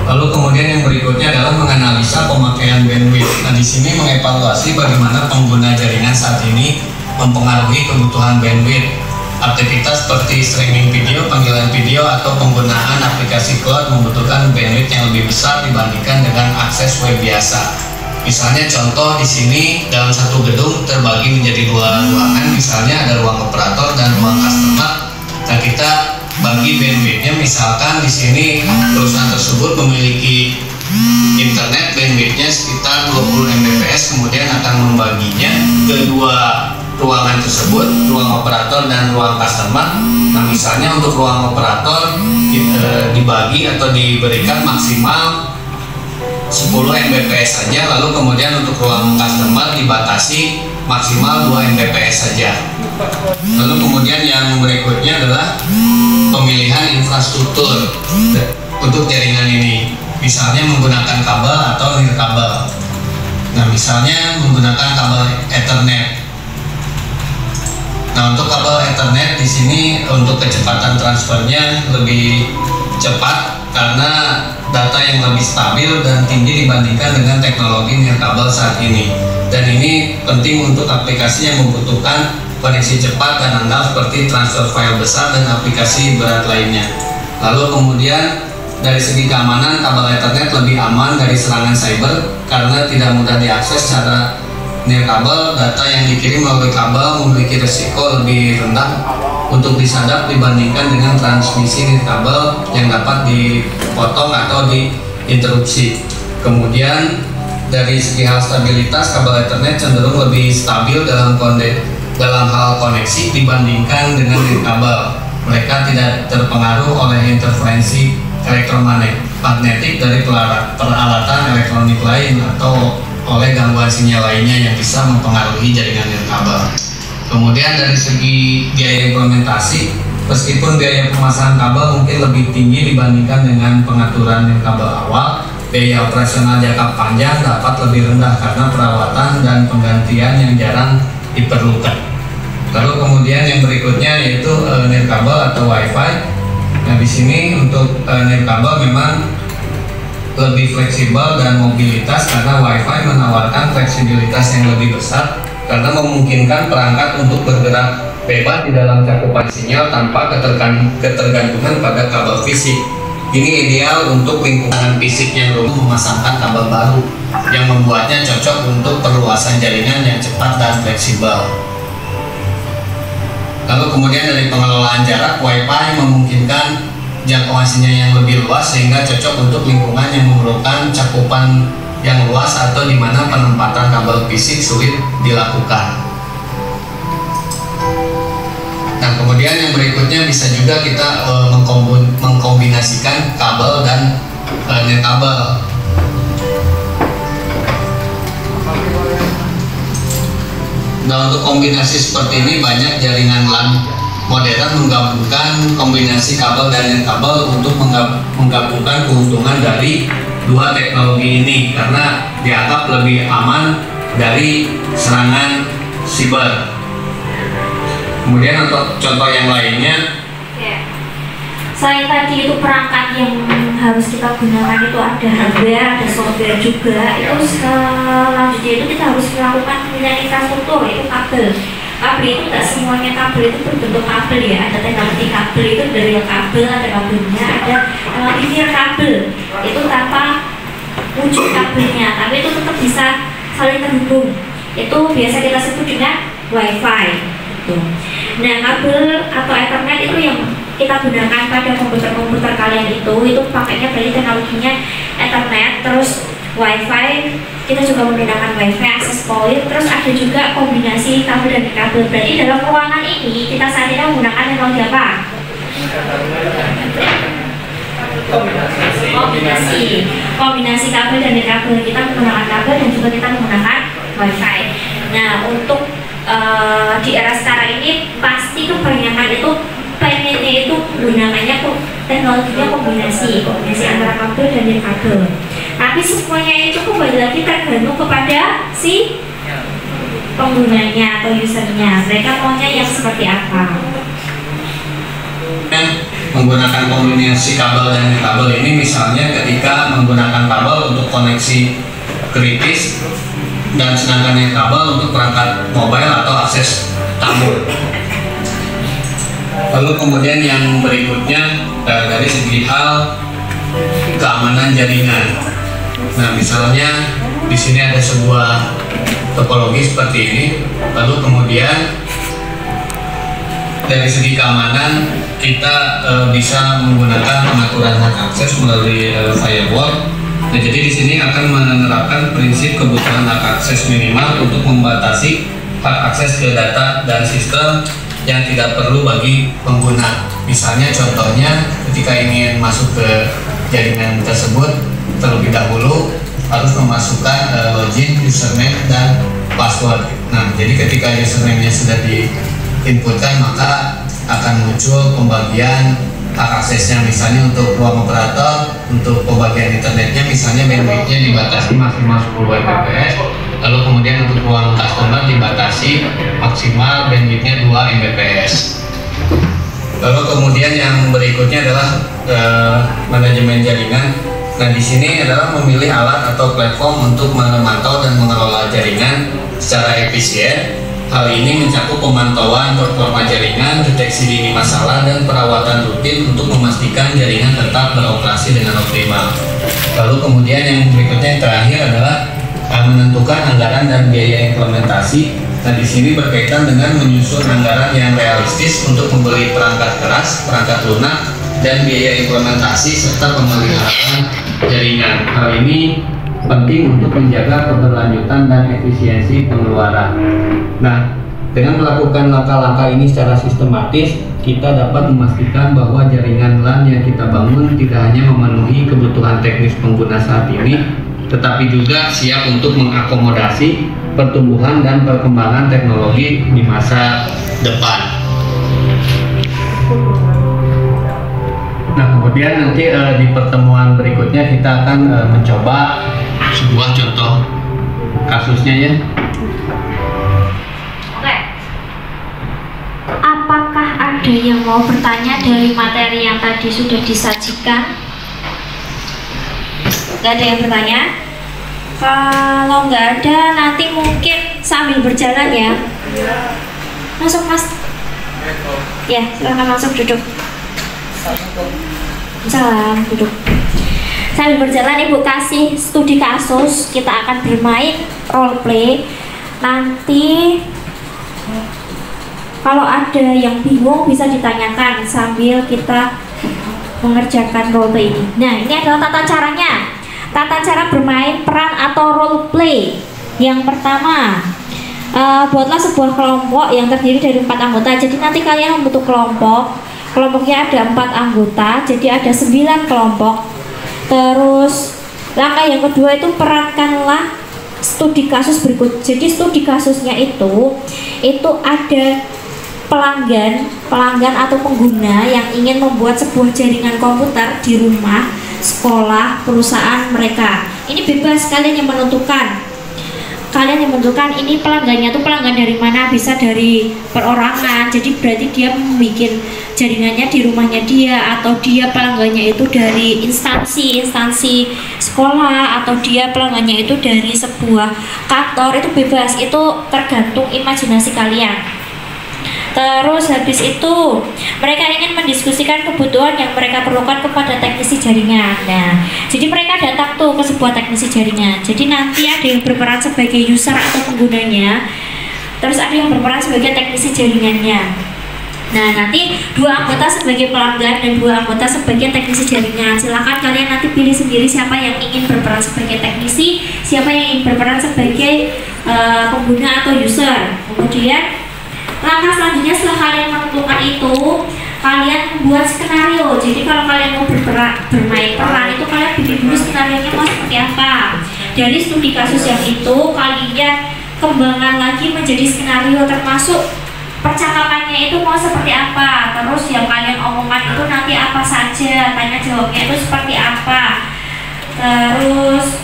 Lalu kemudian yang berikutnya adalah menganalisa pemakaian bandwidth. Nah, di sini mengevaluasi bagaimana pengguna jaringan saat ini mempengaruhi kebutuhan bandwidth. Aktivitas seperti streaming video, panggilan video, atau penggunaan aplikasi cloud membutuhkan bandwidth yang lebih besar dibandingkan dengan akses web biasa. Misalnya contoh di sini dalam satu gedung terbagi menjadi 2 ruangan, misalnya ada ruang operator dan ruang customer. Nah, kita bagi bandwidthnya, misalkan di sini perusahaan tersebut memiliki internet bandwidthnya sekitar 20 Mbps, kemudian akan membaginya ke 2 ruangan tersebut, ruang operator dan ruang customer. Nah, misalnya untuk ruang operator dibagi atau diberikan maksimal 10 Mbps saja, lalu kemudian untuk ruang customer dibatasi maksimal 2 Mbps saja. Lalu kemudian yang berikutnya adalah pemilihan infrastruktur untuk jaringan ini, misalnya menggunakan kabel atau nirkabel. Nah, misalnya menggunakan kabel Ethernet. Nah, untuk kabel Ethernet di sini untuk kecepatan transfernya lebih cepat karena data yang lebih stabil dan tinggi dibandingkan dengan teknologi nirkabel saat ini. Dan ini penting untuk aplikasi yang membutuhkan koneksi cepat dan andal seperti transfer file besar dan aplikasi berat lainnya. Lalu kemudian dari segi keamanan, kabel Ethernet lebih aman dari serangan cyber karena tidak mudah diakses secara nirkabel. Data yang dikirim melalui kabel memiliki risiko lebih rendah untuk disadap dibandingkan dengan transmisi nirkabel yang dapat dipotong atau diinterupsi. Kemudian dari segi hal stabilitas, kabel Ethernet cenderung lebih stabil dalam hal koneksi dibandingkan dengan nirkabel. Mereka tidak terpengaruh oleh interferensi elektromagnetik dari peralatan elektronik lain atau oleh gangguan sinyal lainnya yang bisa mempengaruhi jaringan nirkabel. Kemudian dari segi biaya implementasi, meskipun biaya pemasangan kabel mungkin lebih tinggi dibandingkan dengan pengaturan nirkabel awal, biaya operasional jangka panjang dapat lebih rendah karena perawatan dan penggantian yang jarang diperlukan. Lalu kemudian yang berikutnya yaitu nirkabel atau WiFi. Nah, di sini untuk nirkabel memang lebih fleksibel dan mobilitas karena WiFi menawarkan fleksibilitas yang lebih besar karena memungkinkan perangkat untuk bergerak bebas di dalam cakupan sinyal tanpa ketergantungan pada kabel fisik. Ini ideal untuk lingkungan fisik yang rumit memasangkan kabel baru yang membuatnya cocok untuk perluasan jaringan yang cepat dan fleksibel. Lalu kemudian dari pengelolaan jarak, WiFi memungkinkan jangkauan sinyal yang lebih luas sehingga cocok untuk lingkungan yang memerlukan cakupan yang luas atau di mana penempatan kabel fisik fisik sulit dilakukan. Nah, kemudian yang berikutnya bisa juga kita mengkombinasikan kabel dan kabel. Nah, untuk kombinasi seperti ini banyak jaringan LAN modern menggabungkan kombinasi kabel dan kabel untuk menggabungkan keuntungan dari dua teknologi ini karena dianggap lebih aman dari serangan siber. Kemudian untuk contoh yang lainnya, selain tadi itu perangkat yang harus kita gunakan itu ada hardware, ada software juga. Itu selanjutnya itu kita harus melakukan pemilihan infrastruktur, yaitu kabel. Kabel itu tidak semuanya kabel itu berbentuk kabel ya. Ada teknologi kabel itu dari kabel, ada kabelnya, ada teknologi kabel itu tanpa wujud kabelnya, tapi itu tetap bisa saling terhubung. Itu biasa kita sebut dengan WiFi. Nah, kabel atau Ethernet itu yang kita gunakan pada komputer-komputer kalian itu pakainya berarti teknologinya Ethernet, terus WiFi kita juga menggunakan WiFi access point, terus ada juga kombinasi kabel dan kabel. Berarti dalam ruangan ini kita saat ini menggunakan teknologi apa? Kombinasi kabel dan kabel. Kita menggunakan kabel dan juga kita menggunakan WiFi. Nah, untuk di era sekarang ini pasti kebanyakan itu pengennya itu gunakannya teknologinya kombinasi antara kabel dan kabel. Tapi semuanya itu kembali lagi tergantung kepada si penggunanya atau usernya. Mereka maunya yang seperti apa? Menggunakan kombinasi kabel dan kabel ini misalnya ketika menggunakan kabel untuk koneksi kritis dan sedangkan yang kabel untuk perangkat mobile atau akses tamu. Lalu kemudian yang berikutnya dari segi hal keamanan jaringan. Nah, misalnya di sini ada sebuah topologi seperti ini. Lalu kemudian dari segi keamanan kita bisa menggunakan pengaturan hak akses melalui firewall. Nah, jadi di sini akan menerapkan prinsip kebutuhan hak akses minimal untuk membatasi hak akses ke data dan sistem yang tidak perlu bagi pengguna. Misalnya contohnya ketika ingin masuk ke jaringan tersebut terlebih dahulu harus memasukkan login, username, dan password. Nah, jadi ketika username-nya sudah diinputkan maka akan muncul pembagian hak aksesnya, misalnya untuk ruang operator, untuk pembagian internetnya misalnya bandwidth-nya dibatasi maksimal 10 Mbps, lalu kemudian untuk ruang customer dibatasi maksimal bandwidth-nya 2 Mbps. Lalu kemudian yang berikutnya adalah manajemen jaringan. Nah, di sini adalah memilih alat atau platform untuk memantau dan mengelola jaringan secara efisien. Hal ini mencakup pemantauan performa jaringan, deteksi dini masalah, dan perawatan rutin untuk memastikan jaringan tetap beroperasi dengan optimal. Lalu kemudian yang berikutnya yang terakhir adalah menentukan anggaran dan biaya implementasi. Nah, di sini berkaitan dengan menyusun anggaran yang realistis untuk membeli perangkat keras, perangkat lunak, dan biaya implementasi serta pemeliharaan jaringan. Hal ini penting untuk menjaga keberlanjutan dan efisiensi pengeluaran. Nah, dengan melakukan langkah-langkah ini secara sistematis, kita dapat memastikan bahwa jaringan LAN yang kita bangun tidak hanya memenuhi kebutuhan teknis pengguna saat ini, tetapi juga siap untuk mengakomodasi pertumbuhan dan perkembangan teknologi di masa depan. Nah, kemudian nanti di pertemuan berikutnya kita akan mencoba sebuah contoh kasusnya ya. Oke. Apakah ada yang mau bertanya dari materi yang tadi sudah disajikan? Gak ada yang bertanya? Kalau nggak ada, nanti mungkin sambil berjalan ya. Masuk mas. Ya, silakan masuk duduk. Salam, duduk. Sambil berjalan Ibu kasih studi kasus, kita akan bermain role play. Nanti kalau ada yang bingung bisa ditanyakan sambil kita mengerjakan role play ini. Nah, ini adalah tata caranya. Tata cara bermain peran atau role play. Yang pertama, buatlah sebuah kelompok yang terdiri dari 4 anggota. Jadi nanti kalian membentuk kelompok. Kelompoknya ada 4 anggota, jadi ada 9 kelompok. Terus langkah yang kedua itu perankanlah studi kasus berikut. Jadi studi kasusnya itu ada pelanggan atau pengguna yang ingin membuat sebuah jaringan komputer di rumah, sekolah, perusahaan mereka. Ini bebas, kalian yang menentukan. Ini pelanggannya tuh pelanggan dari mana, bisa dari perorangan. Jadi berarti dia membuat jaringannya di rumahnya dia, atau dia pelanggannya itu dari instansi sekolah, atau dia pelanggannya itu dari sebuah kantor. Itu bebas, itu tergantung imajinasi kalian. Terus habis itu mereka ingin mendiskusikan kebutuhan yang mereka perlukan kepada teknisi jaringan. Nah, jadi mereka datang tuh ke sebuah teknisi jaringan. Jadi nanti ada yang berperan sebagai user atau penggunanya, terus ada yang berperan sebagai teknisi jaringannya. Nah, nanti 2 anggota sebagai pelanggan dan 2 anggota sebagai teknisi jaringan. Silahkan kalian nanti pilih sendiri siapa yang ingin berperan sebagai teknisi, siapa yang ingin berperan sebagai pengguna atau user. Kemudian langkah selanjutnya setelah kalian menentukan itu, kalian membuat skenario. Jadi kalau kalian mau bermain peran itu, kalian bikin dulu skenarionya mau seperti apa. Dari studi kasus yang itu kalian kembangkan lagi menjadi skenario, termasuk percakapannya itu mau seperti apa. Terus yang kalian omongkan itu nanti apa saja, tanya jawabnya itu seperti apa. Terus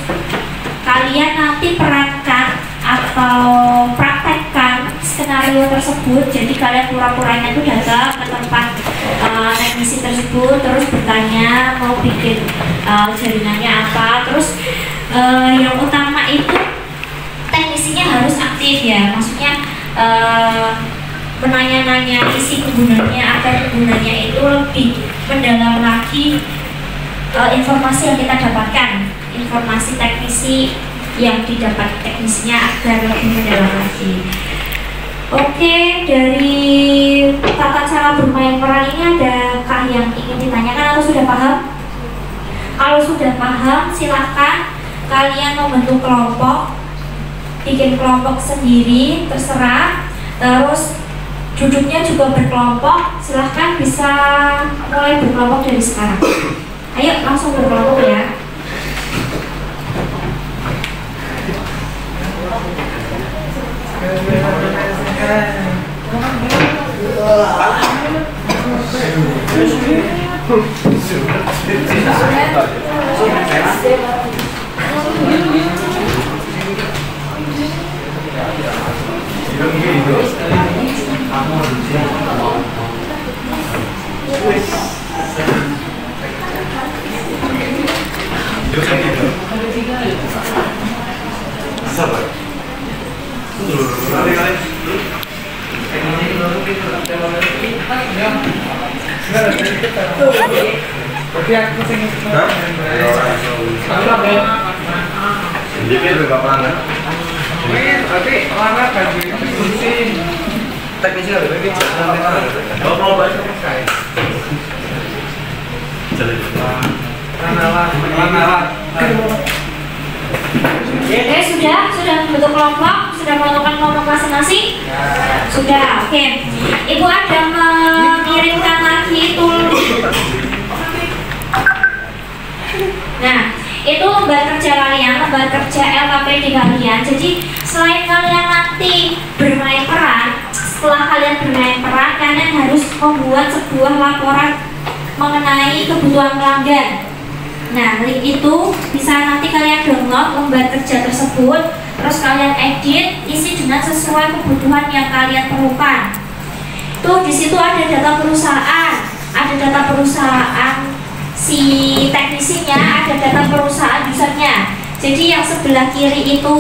kalian nanti perankan atau praktekkan skenario tersebut. Jadi kalian pura-puranya itu datang ke tempat teknisi tersebut, terus bertanya mau bikin jaringannya apa. Terus yang utama itu teknisinya harus aktif ya, maksudnya menanya-nanya isi kegunaannya agar kegunaannya itu lebih mendalam lagi informasi yang kita dapatkan, informasi teknisi yang didapat teknisnya agar lebih mendalam lagi. Oke, dari tata cara bermain peran ini adakah yang ingin ditanyakan atau sudah paham? Kalau sudah paham, silahkan kalian membentuk kelompok, bikin kelompok sendiri, terserah. Terus duduknya juga berkelompok, silahkan bisa mulai berkelompok dari sekarang. Ayo langsung berkelompok ya. Oke, sudah membentuk kelompok, sudah menentukan kelompok masing-masing. Sudah, oke. Ibu ada mengirimkan lagi tool. Nah, itu lembar kerja kalian, lembar kerja LKPD kalian. Jadi selain kalian nanti bermain peran, setelah kalian bermain peran, kalian harus membuat sebuah laporan mengenai kebutuhan pelanggan. Nah, link itu bisa nanti kalian download lembar kerja tersebut, terus kalian edit, isi dengan sesuai kebutuhan yang kalian perlukan. Tuh, di situ ada data perusahaan si teknisinya, ada data perusahaan usernya. Jadi yang sebelah kiri itu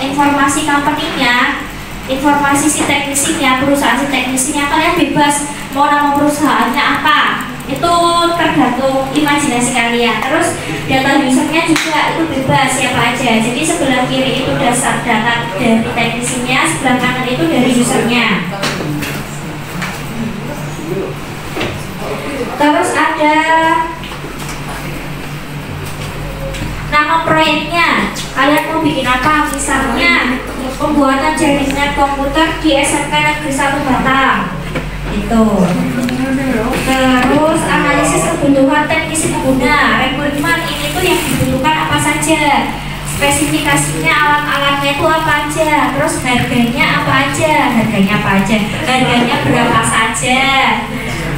informasi company-nya, informasi si teknisinya, perusahaan si teknisinya. Kalian bebas mau nama perusahaannya apa, itu tergantung imajinasi kalian. Terus data usernya juga itu bebas siapa aja. Jadi sebelah kiri itu dasar data dari teknisinya, sebelah kanan itu dari usernya. Terus ada nama proyeknya, kalian mau bikin apa, misalnya pembuatan jaringan komputer di SMK Negeri 1 Batam. Itu. Terus analisis kebutuhan teknisi pengguna. Requirement ini tuh yang dibutuhkan apa saja, spesifikasinya, alat-alatnya itu apa aja, terus harganya apa aja, harganya berapa saja.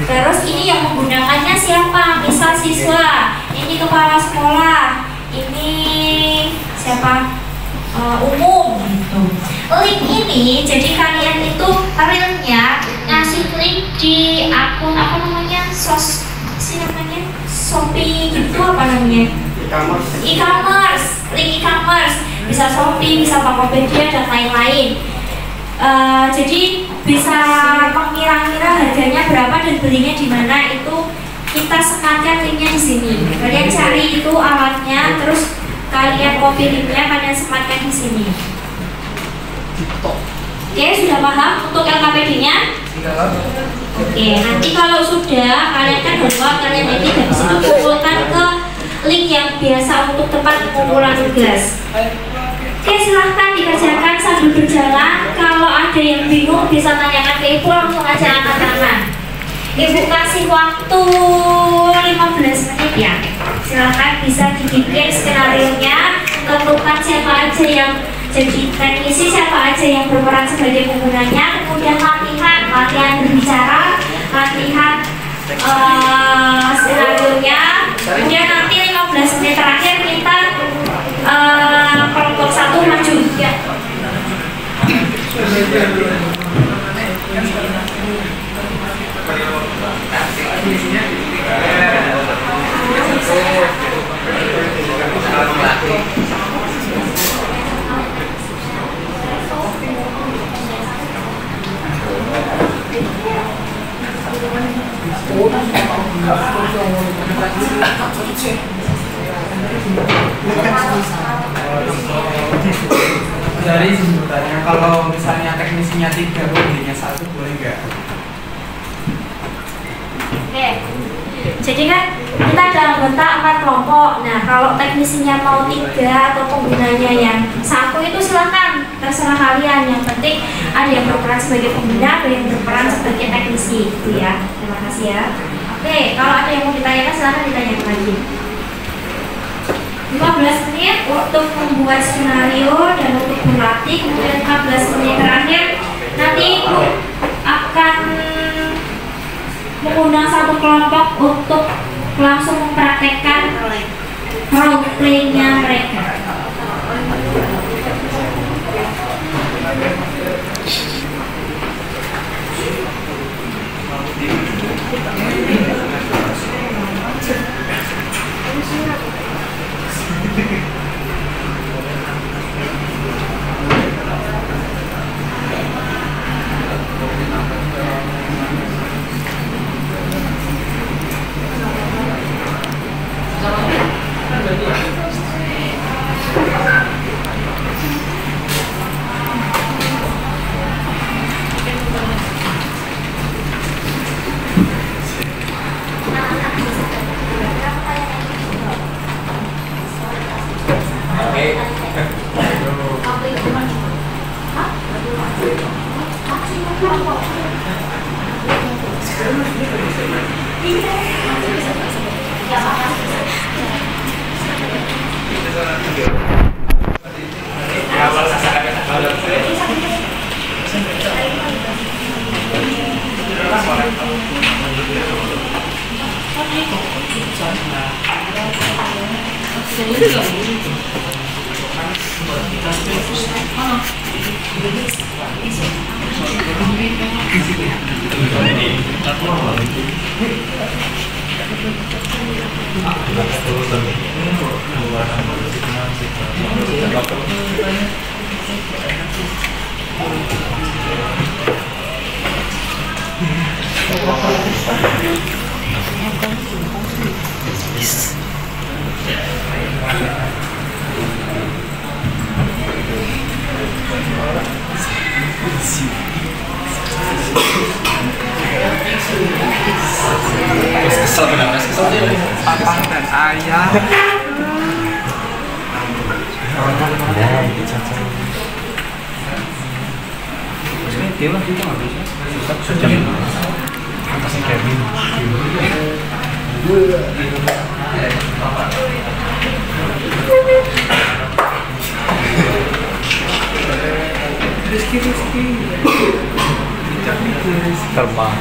Terus ini yang menggunakannya siapa, misal siswa, ini kepala sekolah, ini siapa, umum gitu. Link ini jadi kalian itu realnya ngasih link di akun apa namanya, Shopee gitu, apa namanya, e-commerce, link e-commerce, bisa Shopee, bisa Tokopedia dan lain-lain. Jadi bisa mengira-ngira harganya berapa dan belinya di mana, itu kita sematkan linknya di sini. Kalian cari itu alatnya, terus kalian copy linknya, kalian sematkan di sini. Oke, sudah paham untuk LKPD-nya? Oke, nanti kalau sudah kalian kan download, kalian edit, habis itu kumpulkan ke link yang biasa untuk tempat pengumpulan tugas. Oke, silahkan dikerjakan sambil berjalan. Kalau ada yang bingung bisa tanyakan ke ibu, langsung aja angkat tangan. Ibu kasih waktu 15 menit ya. Silahkan bisa dibikin skenario-nya, tentukan siapa aja yang jadi teknisi, siapa aja yang berperan sebagai penggunanya, kemudian latihan berbicara, latihan skenario-nya, kemudian nanti 15 menit terakhir kita kelompok 1 maju ya. Dari sebutannya, kalau misalnya teknisinya 3, pembelinya 1, boleh nggak? Oke, jadi kan kita ada anggota 4 kelompok. Nah, kalau teknisinya mau 3 atau penggunanya yang 1 itu silakan, terserah kalian. Yang penting ada yang berperan sebagai pengguna, ada yang berperan sebagai teknisi, gitu ya. Terima kasih ya. Oke, kalau ada yang mau ditanyakan silakan ditanyakan lagi. 15 menit untuk membuat skenario dan untuk berlatih, kemudian 15 menit terakhir nanti Ibu akan mengundang satu kelompok untuk langsung mempraktekkan role play-nya mereka. Papa dan ayah. gede lah kita nggak bisa. Sejam. Atasnya Kevin. Rizky. Termahal.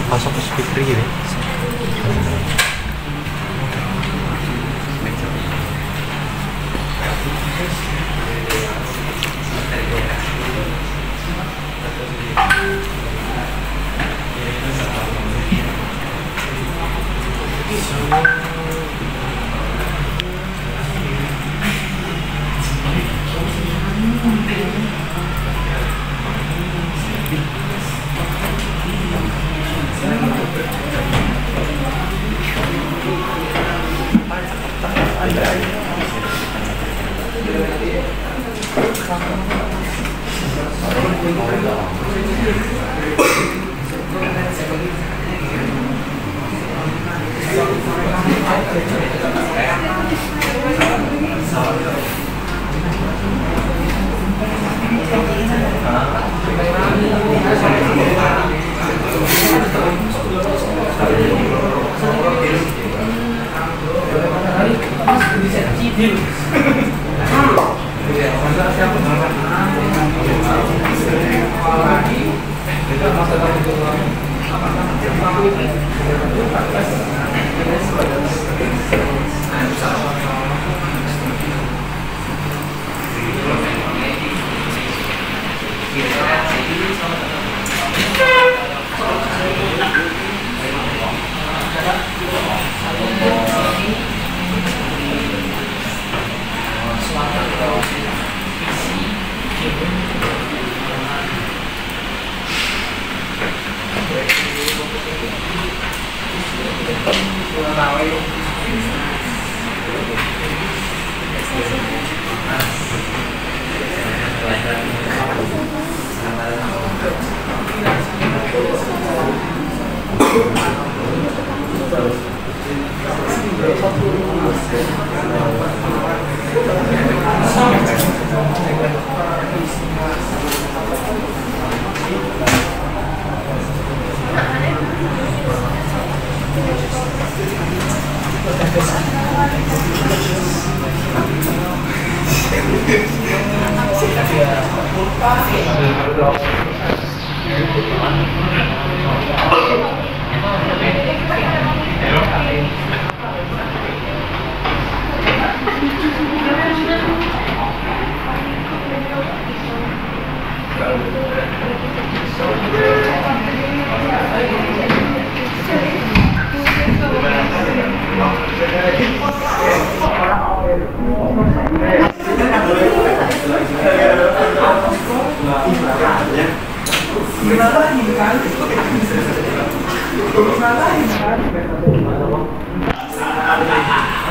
Pasok ke speaker gitu.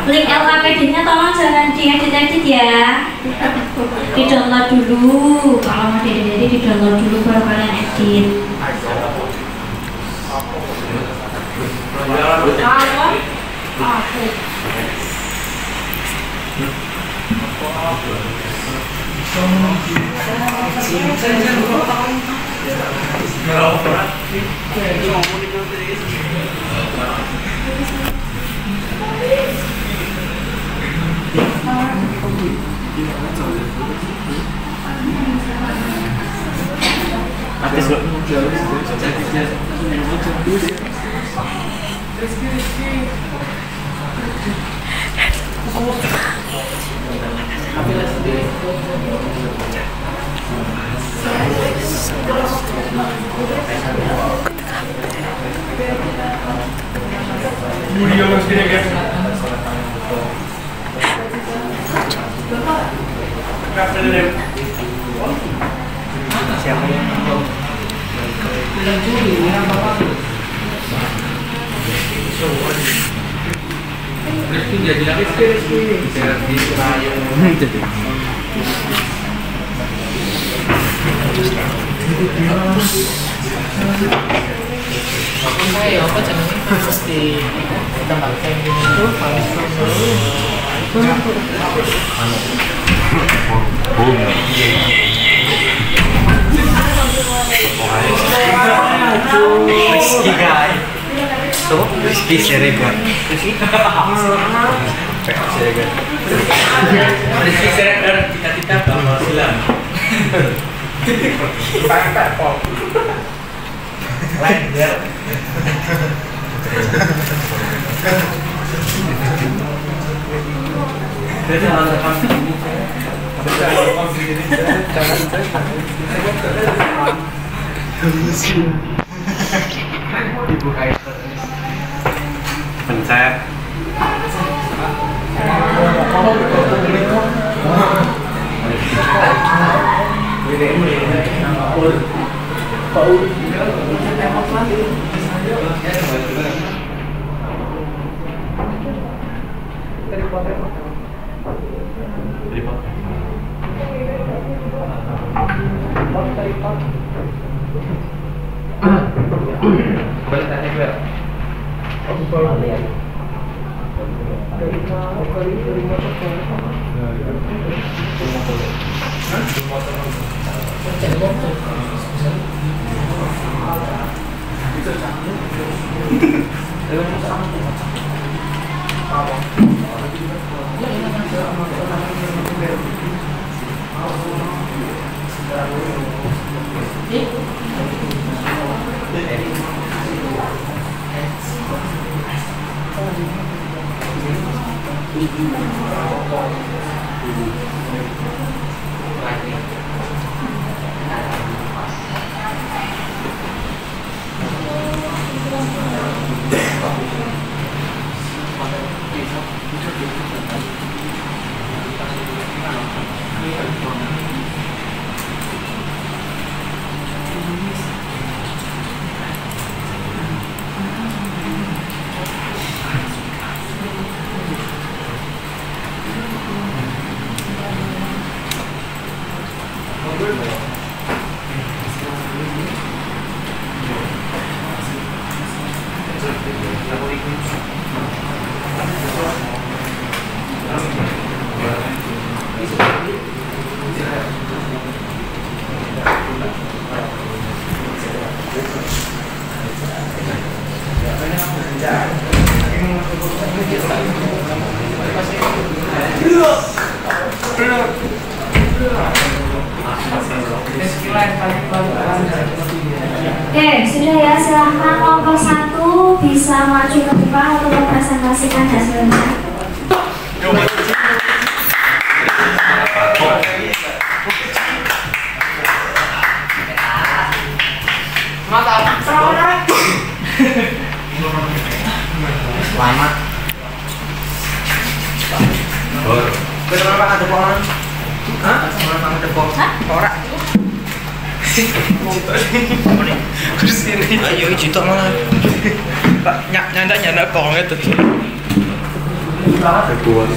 Link LKPD-nya tolong jangan diedit-edit ya. Di-download dulu. Kalau mau diedit-edit di-download dulu baru kalian edit. Rizky Siregar. Rizky Siregar cita-cita bakal silam. Pangkat pop. Lander. Jadi ada konflik ini. Ada konflik ini. Jangan Ibu kayak pencet. Balik tanya gue. Aku kalau lihat. Oke, sudah ya, silahkan kelompok 1 bisa maju ke depan untuk mempresentasikan hasilnya. Selamat. Kenapa ada pohon? Hah? Kenapa ada pohon? Orang. Terus ini. Ayo juta mana? Pak nyanda kong itu. Ada buat.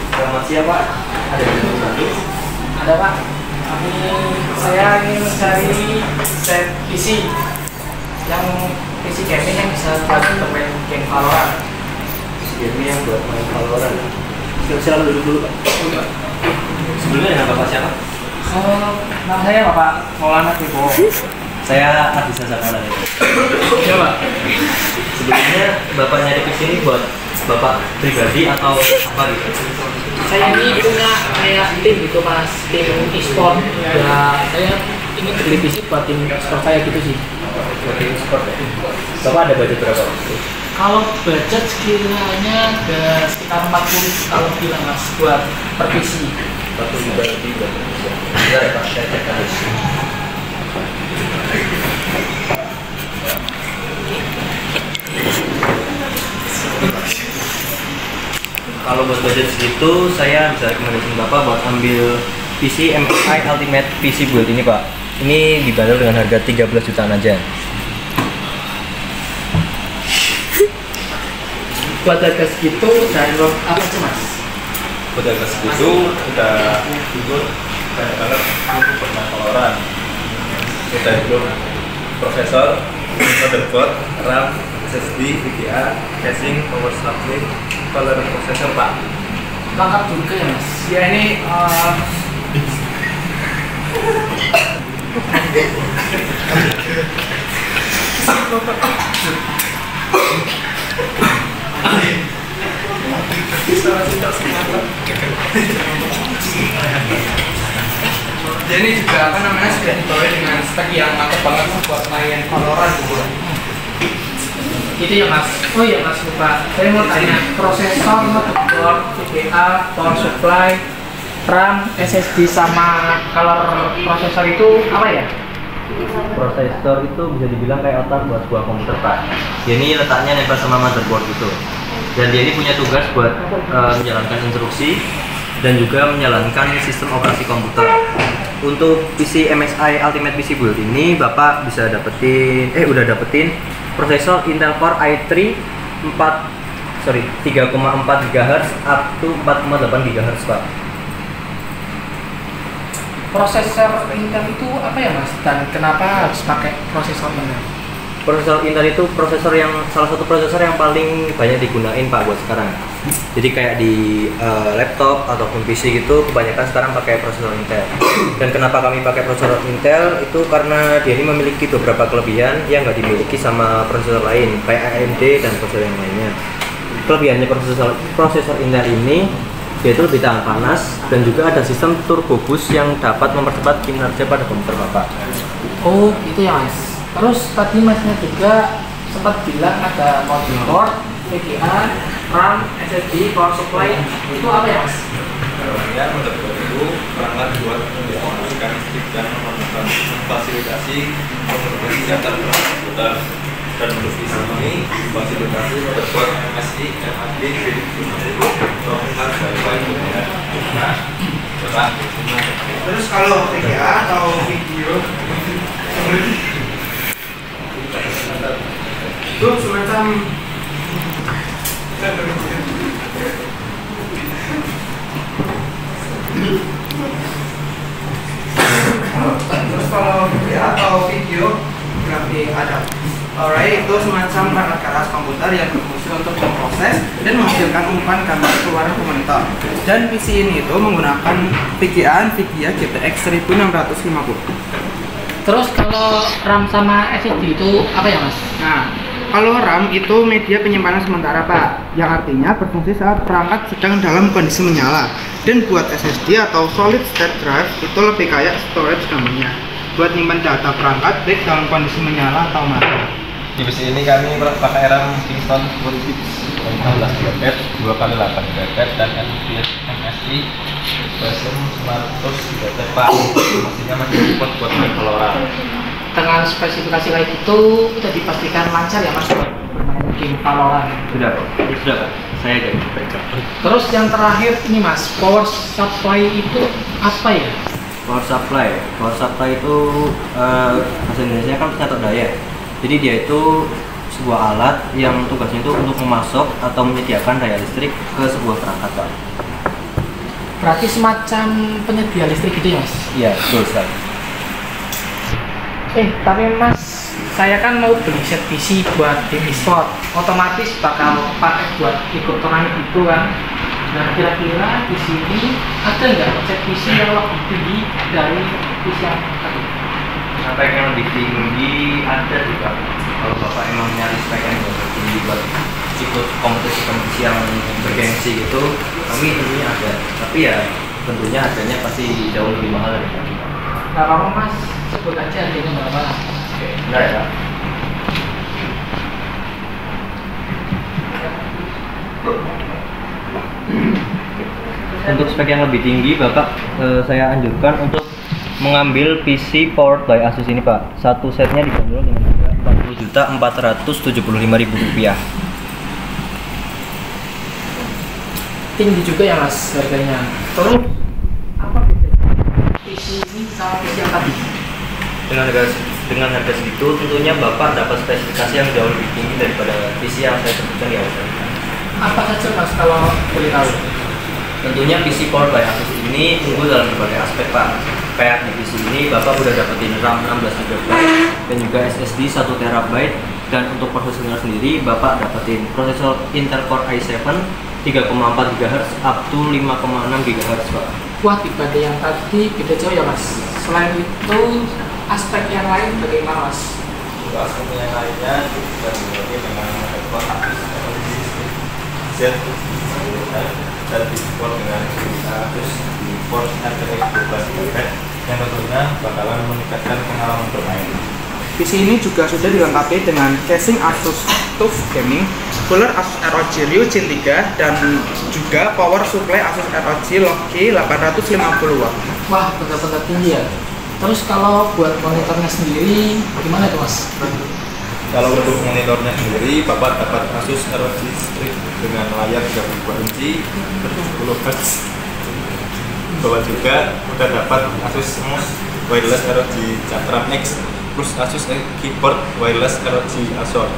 Selamat siang Pak. Ada yang mau bantu? Ada Pak. Saya ingin mencari set PC yang PC gaming yang bisa buat bermain game Valorant. Game yang buat main Valorant. Silakan duduk dulu Pak. Sebelumnya nama Bapak siapa? Nama saya Bapak Maulana Kibo. Saya Adisa Sakana itu. Iya Pak. Sebelumnya Bapak nyari PC ini buat Bapak pribadi atau apa gitu? Saya ini punya kayak tim gitu Mas, tim e-sport. Ya saya ingin beli PC buat tim e-sport saya gitu sih. Buat tim e-sport ya? Bapak ada budget berapa? Kalau budget sekiranya ada sekitar 40 kalau bilang Mas buat per PC. 40 juta lebih buat Indonesia. Bentar ya Pak, saya cek harus. Kalau buat budget segitu, saya bisa rekomendasiin Bapak buat ambil PC MSI Ultimate PC Build ini Pak. Ini dibanderol dengan harga 13 jutaan aja. Buat harga segitu dari apa sih Mas? Buat harga segitu udah figur banyak banget untuk bermain Valorant. Kita itu prosesor, motherboard, RAM, SSD, VGA, casing, power supply, color processor Pak. Lengkap juga ya Mas. Ya ini Jadi ini juga sudah dibawa dengan spek yang mantap banget buat main Valorant gitu ya. Itu ya mas. Oh iya mas, lupa. Saya mau tanya prosesor, motherboard, VGA, power supply, RAM, SSD sama color prosesor itu apa ya? Prosesor itu bisa dibilang kayak otak buat sebuah komputer pak. Dia ini letaknya nempel sama motherboard gitu. Dan dia ini punya tugas buat menjalankan instruksi dan juga menjalankan sistem operasi komputer. Untuk PC MSI Ultimate PC Build ini Bapak bisa udah dapetin prosesor Intel Core i3 3,4 GHz up to 4,8 GHz Pak. Prosesor Intel itu apa ya mas? Dan kenapa harus pakai prosesor Intel? Prosesor Intel itu salah satu prosesor yang paling banyak digunain Pak buat sekarang. Jadi kayak di laptop ataupun PC gitu kebanyakan sekarang pakai prosesor Intel. Dan kenapa kami pakai prosesor Intel itu karena dia ini memiliki beberapa kelebihan yang nggak dimiliki sama prosesor lain kayak AMD dan prosesor yang lainnya. Kelebihannya prosesor Intel ini dia itu lebih tahan panas dan juga ada sistem turbo boost yang dapat mempercepat kinerja pada komputer Bapak. Oh itu ya mas. Terus tadi masnya juga sempat bilang ada motherboard, VGA, RAM, SSD, power supply, itu apa ya mas? Ya, motherboard itu perangkat buat mendistribusikan listrik dan memfasilitasi komunikasi antar perangkat komputer. Dan untuk PC ini fasilitasi motherboard MSI, MAD, Terus kalau VGA atau video itu semacam terus kalau VGA atau video grafik ada Alright, itu semacam perangkat keras komputer yang berfungsi untuk memproses dan menghasilkan umpan gambar keluar ke monitor. Dan PC ini itu menggunakan VGA NVIDIA GTX 1650. Terus kalau RAM sama SSD itu apa ya mas? Nah, kalau RAM itu media penyimpanan sementara Pak, yang artinya berfungsi saat perangkat sedang dalam kondisi menyala. Dan buat SSD atau Solid State Drive itu lebih kayak storage namanya, buat nyimpan data perangkat baik dalam kondisi menyala atau mati. Di PC ini kami pakai RAM Kingston 16 GB, 2x8 GB dan MSI versi 100 GB Pak. Pastinya masih support buat main Valorant. Dengan spesifikasi kayak itu udah dipastikan lancar ya mas buat bermain game Valorant. Sudah Pak. Saya jadi backup. Terus yang terakhir ini mas, power supply itu apa ya? Power supply itu bahasa Indonesia kan penyatu daya. Jadi dia itu sebuah alat yang tugasnya itu untuk memasok atau menyediakan daya listrik ke sebuah perangkat Pak. Berarti semacam penyedia listrik gitu ya mas? Iya, betul sekali. Tapi mas, saya kan mau beli set PC buat tim e-sport, otomatis bakal pakai buat ikut turnamen itu kan. Nah kira-kira di sini ada nggak set PC yang lebih tinggi dari PC yang tadi? Spek yang lebih tinggi ada juga. Kalau Bapak emang nyari spek yang lebih tinggi buat ikut kompetisi yang bergengsi gitu, kami tentunya ada. Tapi ya tentunya harganya pasti jauh lebih mahal dari kami. Nggak apa-apa mas, sebut aja harganya berapa. Oke, benar ya Pak? Untuk spek yang lebih tinggi Bapak, saya anjurkan untuk mengambil PC powered by Asus ini Pak. Satu setnya dibanderol dengan harga Rp40.475.000. Tinggi juga ya mas harganya. Terus apa bedanya PC ini sama PC yang tadi? Dengan harga segitu tentunya Bapak dapat spesifikasi yang jauh lebih tinggi daripada PC yang saya sebutkan di awal. Apa saja mas kalau boleh tahu? Tentunya PC powered by Asus ini unggul dalam berbagai aspek Pak. Kayak di PC ini Bapak udah dapetin RAM 16 GB dan juga SSD 1 TB, dan untuk prosesornya sendiri Bapak dapetin prosesor Intel Core i7 3,4 GHz up to 5,6 GHz Pak. Wah, dibanding yang tadi beda jauh ya mas. Selain itu aspek yang lain bagaimana mas? Untuk aspek yang lainnya juga dimiliki dengan headphone Z dan di-support dengan Asus GeForce RTX 12 GB yang tentunya bakalan meningkatkan pengalaman bermain. PC ini juga sudah dilengkapi dengan casing Asus TUF Gaming, cooler Asus ROG Rio Gen 3, dan juga power supply Asus ROG Logi 850 watt. Wah, benar-benar tinggi ya. Terus kalau buat monitornya sendiri gimana tuh Mas? Kalau untuk monitornya sendiri, Bapak dapat Asus ROG Strix dengan layar 32 inci 10 Hz. Bapak juga udah dapat Asus Mouse Wireless ROG Cakram X plus Asus Keyboard Wireless ROG Azure.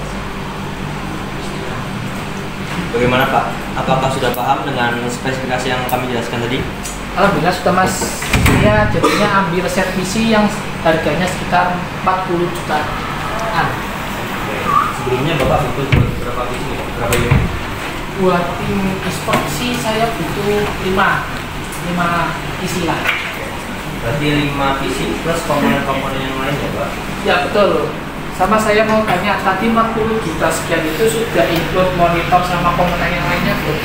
Bagaimana Pak? Apakah sudah paham dengan spesifikasi yang kami jelaskan tadi? Alhamdulillah sudah Mas. Saya jadinya ambil set PC yang harganya sekitar 40 juta. Sebelumnya Bapak butuh berapa PC? Berapa unit? Buat tim e-sport sih saya butuh 5 PC lah. Berarti 5 PC plus komponen-komponen yang lain ya Pak? Ya betul. Sama saya mau tanya, tadi 40 juta sekian itu sudah include monitor sama komponen yang lainnya belum?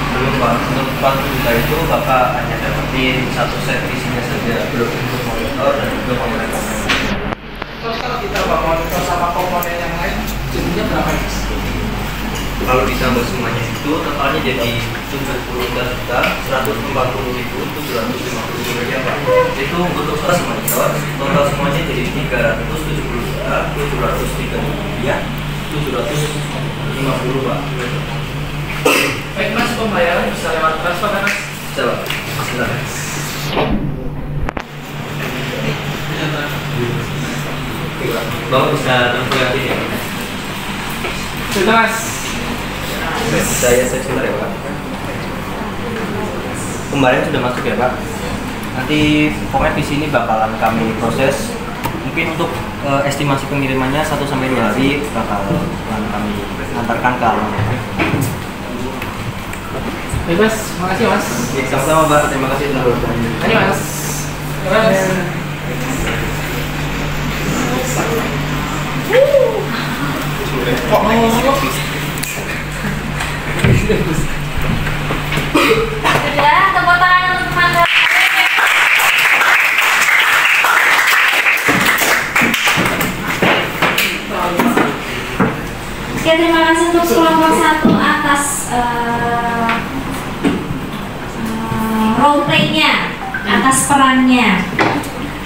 Belum Pak, untuk 40 juta itu Bapak hanya dapetin satu set PC-nya saja, belum untuk monitor dan juga komponen-komponen. Terus kalau kita bawa monitor sama komponen yang lain, jadinya berapa Mas? Kalau ditambah semuanya itu totalnya jadi 70 juta 140.750 rupiah Pak. Itu untuk plus monitor, total semuanya jadi 370 juta 703 rupiah 750 Pak. Baik Mas, pembayaran bisa lewat transfer kan Mas? Bisa Pak, silakan. Bapak bisa transfer nanti ya? Sudah Mas. Saya sebentar ya Pak. Kemarin sudah masuk ya Pak. Nanti pokoknya di sini bakalan kami proses. Mungkin untuk estimasi pengirimannya 1 sampai 2 hari bakalan kami antarkan ke alamatnya. Baik Mas, makasih Mas. Sama-sama Pak, terima kasih sudah bergabung. Ini Mas. Terus. Sudah, tepuk tangan untuk teman saya. Oke, terima kasih untuk kelompok 1 atas role play-nya, atas perannya.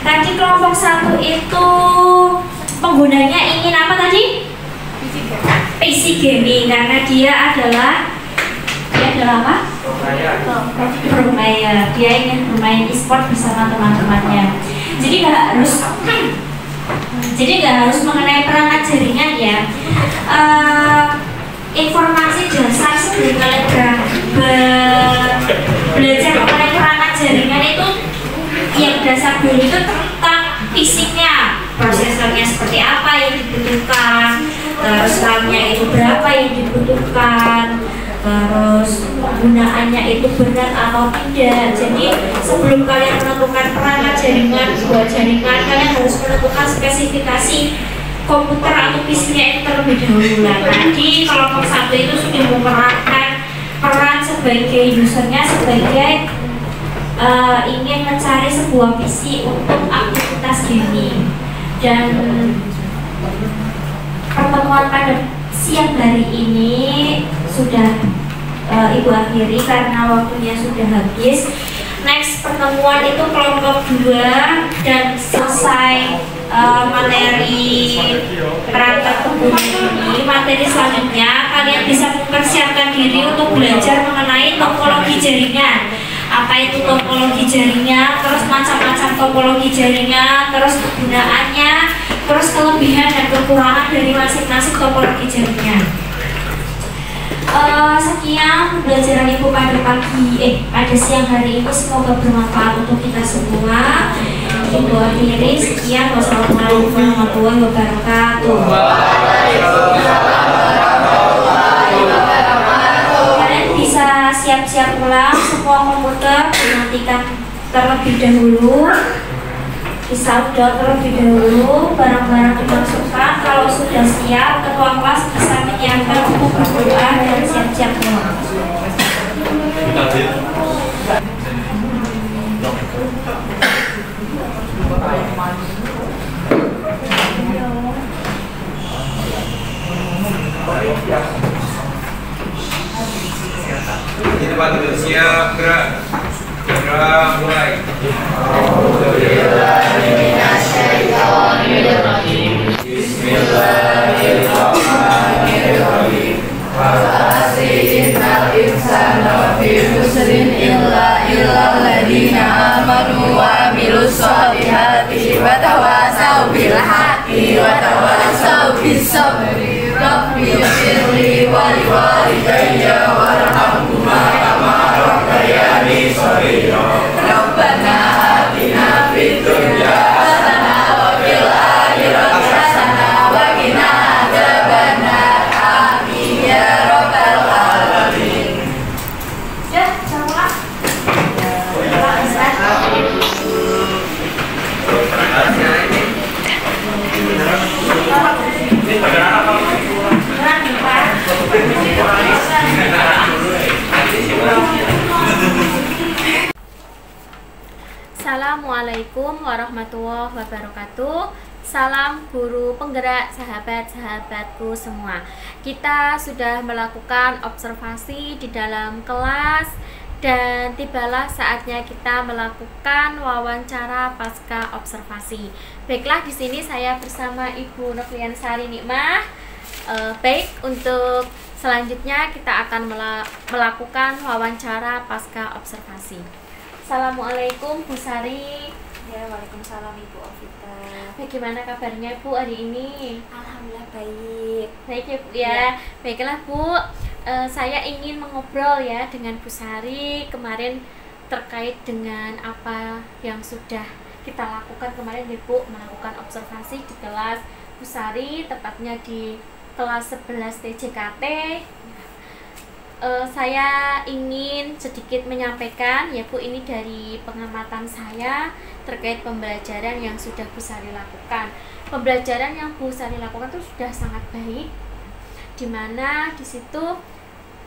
Tadi kelompok 1 itu penggunanya ingin apa tadi? PC gaming, karena dia adalah apa? Pro player. Dia ingin bermain e-sport bersama teman-temannya. Jadi nggak harus mengenai perangkat jaringan ya. Informasi dasar sebelum kalian belajar mengenai perangkat jaringan itu yang dasar dulu itu tentang fisiknya, prosesornya seperti apa yang dibutuhkan, terus RAM-nya itu berapa yang dibutuhkan, terus penggunaannya itu benar atau tidak. Jadi sebelum kalian menentukan perangkat jaringan, buat jaringan, kalian harus menentukan spesifikasi komputer atau PC-nya itu terlebih dahulu. Nah, tadi kelompok 1 itu sudah memerankan peran sebagai usernya, sebagai ingin mencari sebuah PC untuk aktivitas gaming. Dan pertemuan pada siang hari ini sudah Ibu akhiri karena waktunya sudah habis. Next pertemuan itu kelompok 2 dan selesai materi perangkat pengguna ini. Materi selanjutnya kalian bisa mempersiapkan diri untuk belajar mengenai topologi jaringan. Apa itu topologi jaringan, terus macam-macam topologi jaringan, terus kegunaannya, terus kelebihan dan kekurangan dari masing-masing topologi jaringan. Sekian pembelajaran Ibu pada siang hari ini, semoga bermanfaat untuk kita semua. Ibu akhiri, sekian, wassalamualaikum warahmatullahi wabarakatuh. Kalian bisa siap-siap pulang, semua komputer dimatikan terlebih dahulu, disaldo terlebih dahulu, barang-barang dimasukkan. Kalau sudah siap, ketua kelas bisa menyiapkan buku berdoa dan siap-siap pulang. tempat duduk siap, gerak. Mulai. Bismillahirrahmanirrahim. Innal insana lafi khusrin illa alladziina aamanu wa 'amilus shalihati wa tawassaw bil haqqi wa tawassaw bis sabri. Rabbi ighfirli wa liwalidayya warhamhuma kama rabbayani shaghira. Rabbana atina fid dunya hasanah wa fil akhirati hasanah wa qina adzabannar. Amin ya rabbal alamin. Ya, sama. Assalamualaikum warahmatullahi wabarakatuh. Salam guru penggerak, sahabat-sahabatku semua. Kita sudah melakukan observasi di dalam kelas dan tibalah saatnya kita melakukan wawancara pasca observasi. Baiklah, di sini saya bersama Ibu Nofriansari Nikmah. Baik, untuk selanjutnya kita akan melakukan wawancara pasca observasi. Assalamualaikum Bu Sari. Ya, waalaikumsalam Ibu Ovita. Bagaimana kabarnya Bu hari ini? Alhamdulillah baik. Baik ya Bu ya. Baiklah Bu, saya ingin mengobrol ya dengan Bu Sari kemarin terkait dengan apa yang sudah kita lakukan kemarin ya Bu, melakukan observasi di kelas Bu Sari, tepatnya di kelas 11 TJKT. Saya ingin sedikit menyampaikan ya Bu, ini dari pengamatan saya terkait pembelajaran yang sudah Bu Sari lakukan. Pembelajaran yang Bu Sari lakukan itu sudah sangat baik, dimana di situ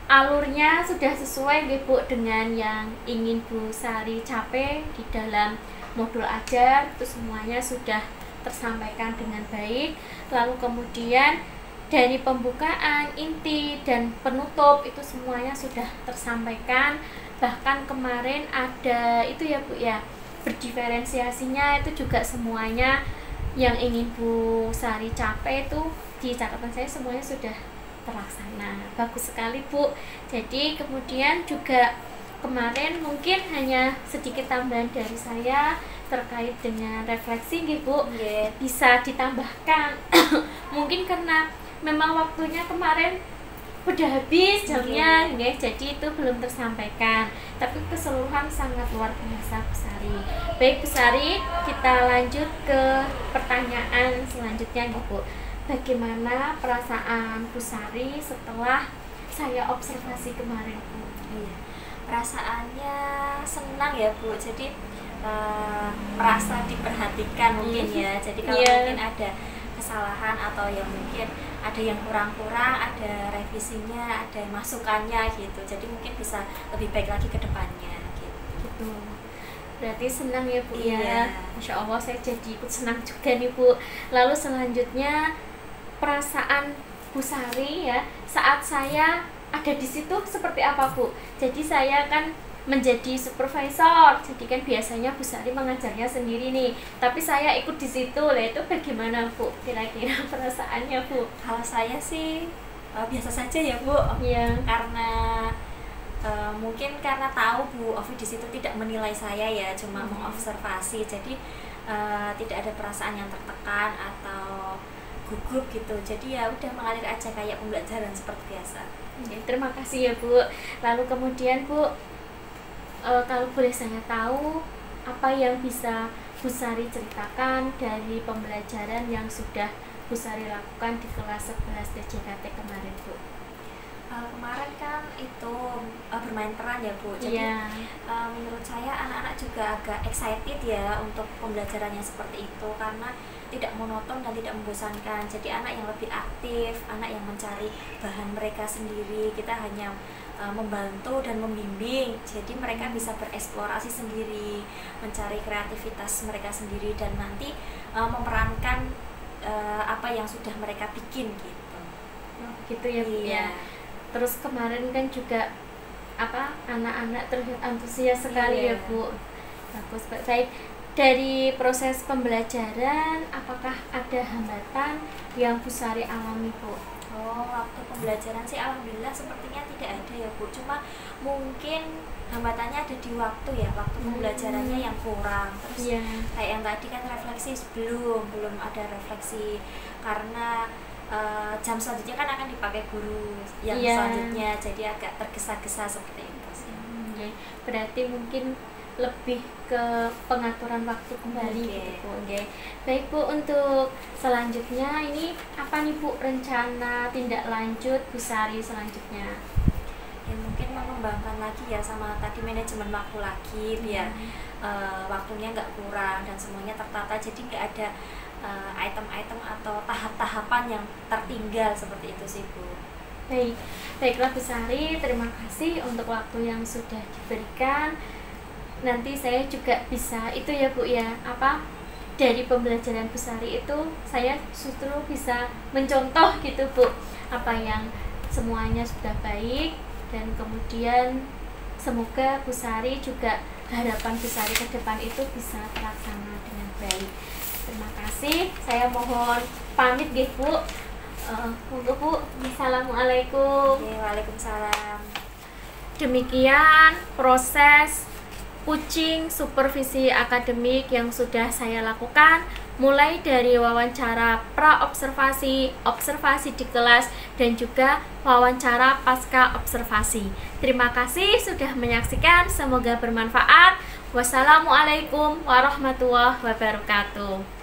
alurnya sudah sesuai ya Bu dengan yang ingin Bu Sari capai di dalam modul ajar, itu semuanya sudah tersampaikan dengan baik. Lalu kemudian dari pembukaan, inti, dan penutup itu semuanya sudah tersampaikan. Bahkan kemarin ada itu ya Bu ya, berdiferensiasinya itu juga semuanya yang ingin Bu Sari capai itu di catatan saya semuanya sudah terlaksana. Bagus sekali Bu. Jadi kemudian juga kemarin mungkin hanya sedikit tambahan dari saya terkait dengan refleksi gitu Bu. Bisa ditambahkan mungkin karena memang waktunya kemarin udah habis jamnya ya, jadi itu belum tersampaikan, tapi keseluruhan sangat luar biasa Bu Sari. Baik Bu Sari, kita lanjut ke pertanyaan selanjutnya nih Bu. Bagaimana perasaan Bu Sari setelah saya observasi kemarin Bu? Iya, perasaannya senang ya Bu, jadi merasa diperhatikan mungkin ya. Jadi kalau mungkin ada kesalahan atau yang mungkin ada yang kurang-kurang, ada revisinya, ada masukannya gitu, jadi mungkin bisa lebih baik lagi ke depannya gitu. Berarti senang ya Bu ya. Masya Allah, saya jadi ikut senang juga nih Bu. Lalu selanjutnya perasaan Bu Sari ya saat saya ada di situ seperti apa Bu? Jadi saya kan menjadi supervisor, jadi kan biasanya Bu Sari mengajarnya sendiri nih, tapi saya ikut di situ lah, itu bagaimana Bu kira-kira perasaannya Bu? Kalau saya sih biasa saja ya Bu, karena mungkin karena tahu Bu Ovi di situ tidak menilai saya ya, cuma mengobservasi, jadi tidak ada perasaan yang tertekan atau gugup gitu, jadi ya udah mengalir aja kayak pembelajaran seperti biasa. Terima kasih ya Bu. Lalu kemudian Bu, kalau boleh saya tahu apa yang bisa Bu Sari ceritakan dari pembelajaran yang sudah Bu Sari lakukan di kelas 11 TJKT kemarin Bu? Kemarin kan itu bermain peran ya Bu, jadi menurut saya anak-anak juga agak excited ya untuk pembelajarannya seperti itu, karena tidak monoton dan tidak membosankan. Jadi anak yang lebih aktif, anak yang mencari bahan mereka sendiri, kita hanya membantu dan membimbing, jadi mereka bisa bereksplorasi sendiri, mencari kreativitas mereka sendiri, dan nanti memerankan apa yang sudah mereka bikin gitu. Gitu ya Bu ya. Terus kemarin kan juga anak-anak terlihat antusias sekali Iya. ya Bu. Bagus, baik. Dari proses pembelajaran, apakah ada hambatan yang Bu Sari alami Bu? Oh, waktu pembelajaran sih alhamdulillah sepertinya tidak ada ya Bu. Cuma mungkin hambatannya ada di waktu ya, waktu pembelajarannya yang kurang. Terus Iya. kayak yang tadi kan refleksi belum ada refleksi karena jam selanjutnya kan akan dipakai guru yang Iya. selanjutnya, jadi agak tergesa-gesa seperti itu sih. Oke, berarti mungkin lebih ke pengaturan waktu kembali Oke. gitu Bu. Oke. Baik Bu, untuk selanjutnya ini apa nih Bu rencana tindak lanjut Bu Sari selanjutnya? Ya mungkin mengembangkan lagi ya sama tadi manajemen waktu lagi biar waktunya nggak kurang dan semuanya tertata, jadi nggak ada item-item atau tahap-tahapan yang tertinggal seperti itu sih Bu. Baiklah Bu Sari, terima kasih untuk waktu yang sudah diberikan. Nanti saya juga bisa itu ya Bu ya, dari pembelajaran Bu Sari itu saya justru bisa mencontoh gitu Bu, apa yang semuanya sudah baik, dan kemudian semoga Bu Sari juga harapan Bu Sari ke depan itu bisa terlaksana dengan baik. Terima kasih, saya mohon pamit nggih Bu. Monggo Bu. Assalamualaikum. Waalaikumsalam. Demikian proses coaching supervisi akademik yang sudah saya lakukan, mulai dari wawancara pra-observasi, observasi di kelas, dan juga wawancara pasca observasi. Terima kasih sudah menyaksikan, semoga bermanfaat. Wassalamualaikum warahmatullahi wabarakatuh.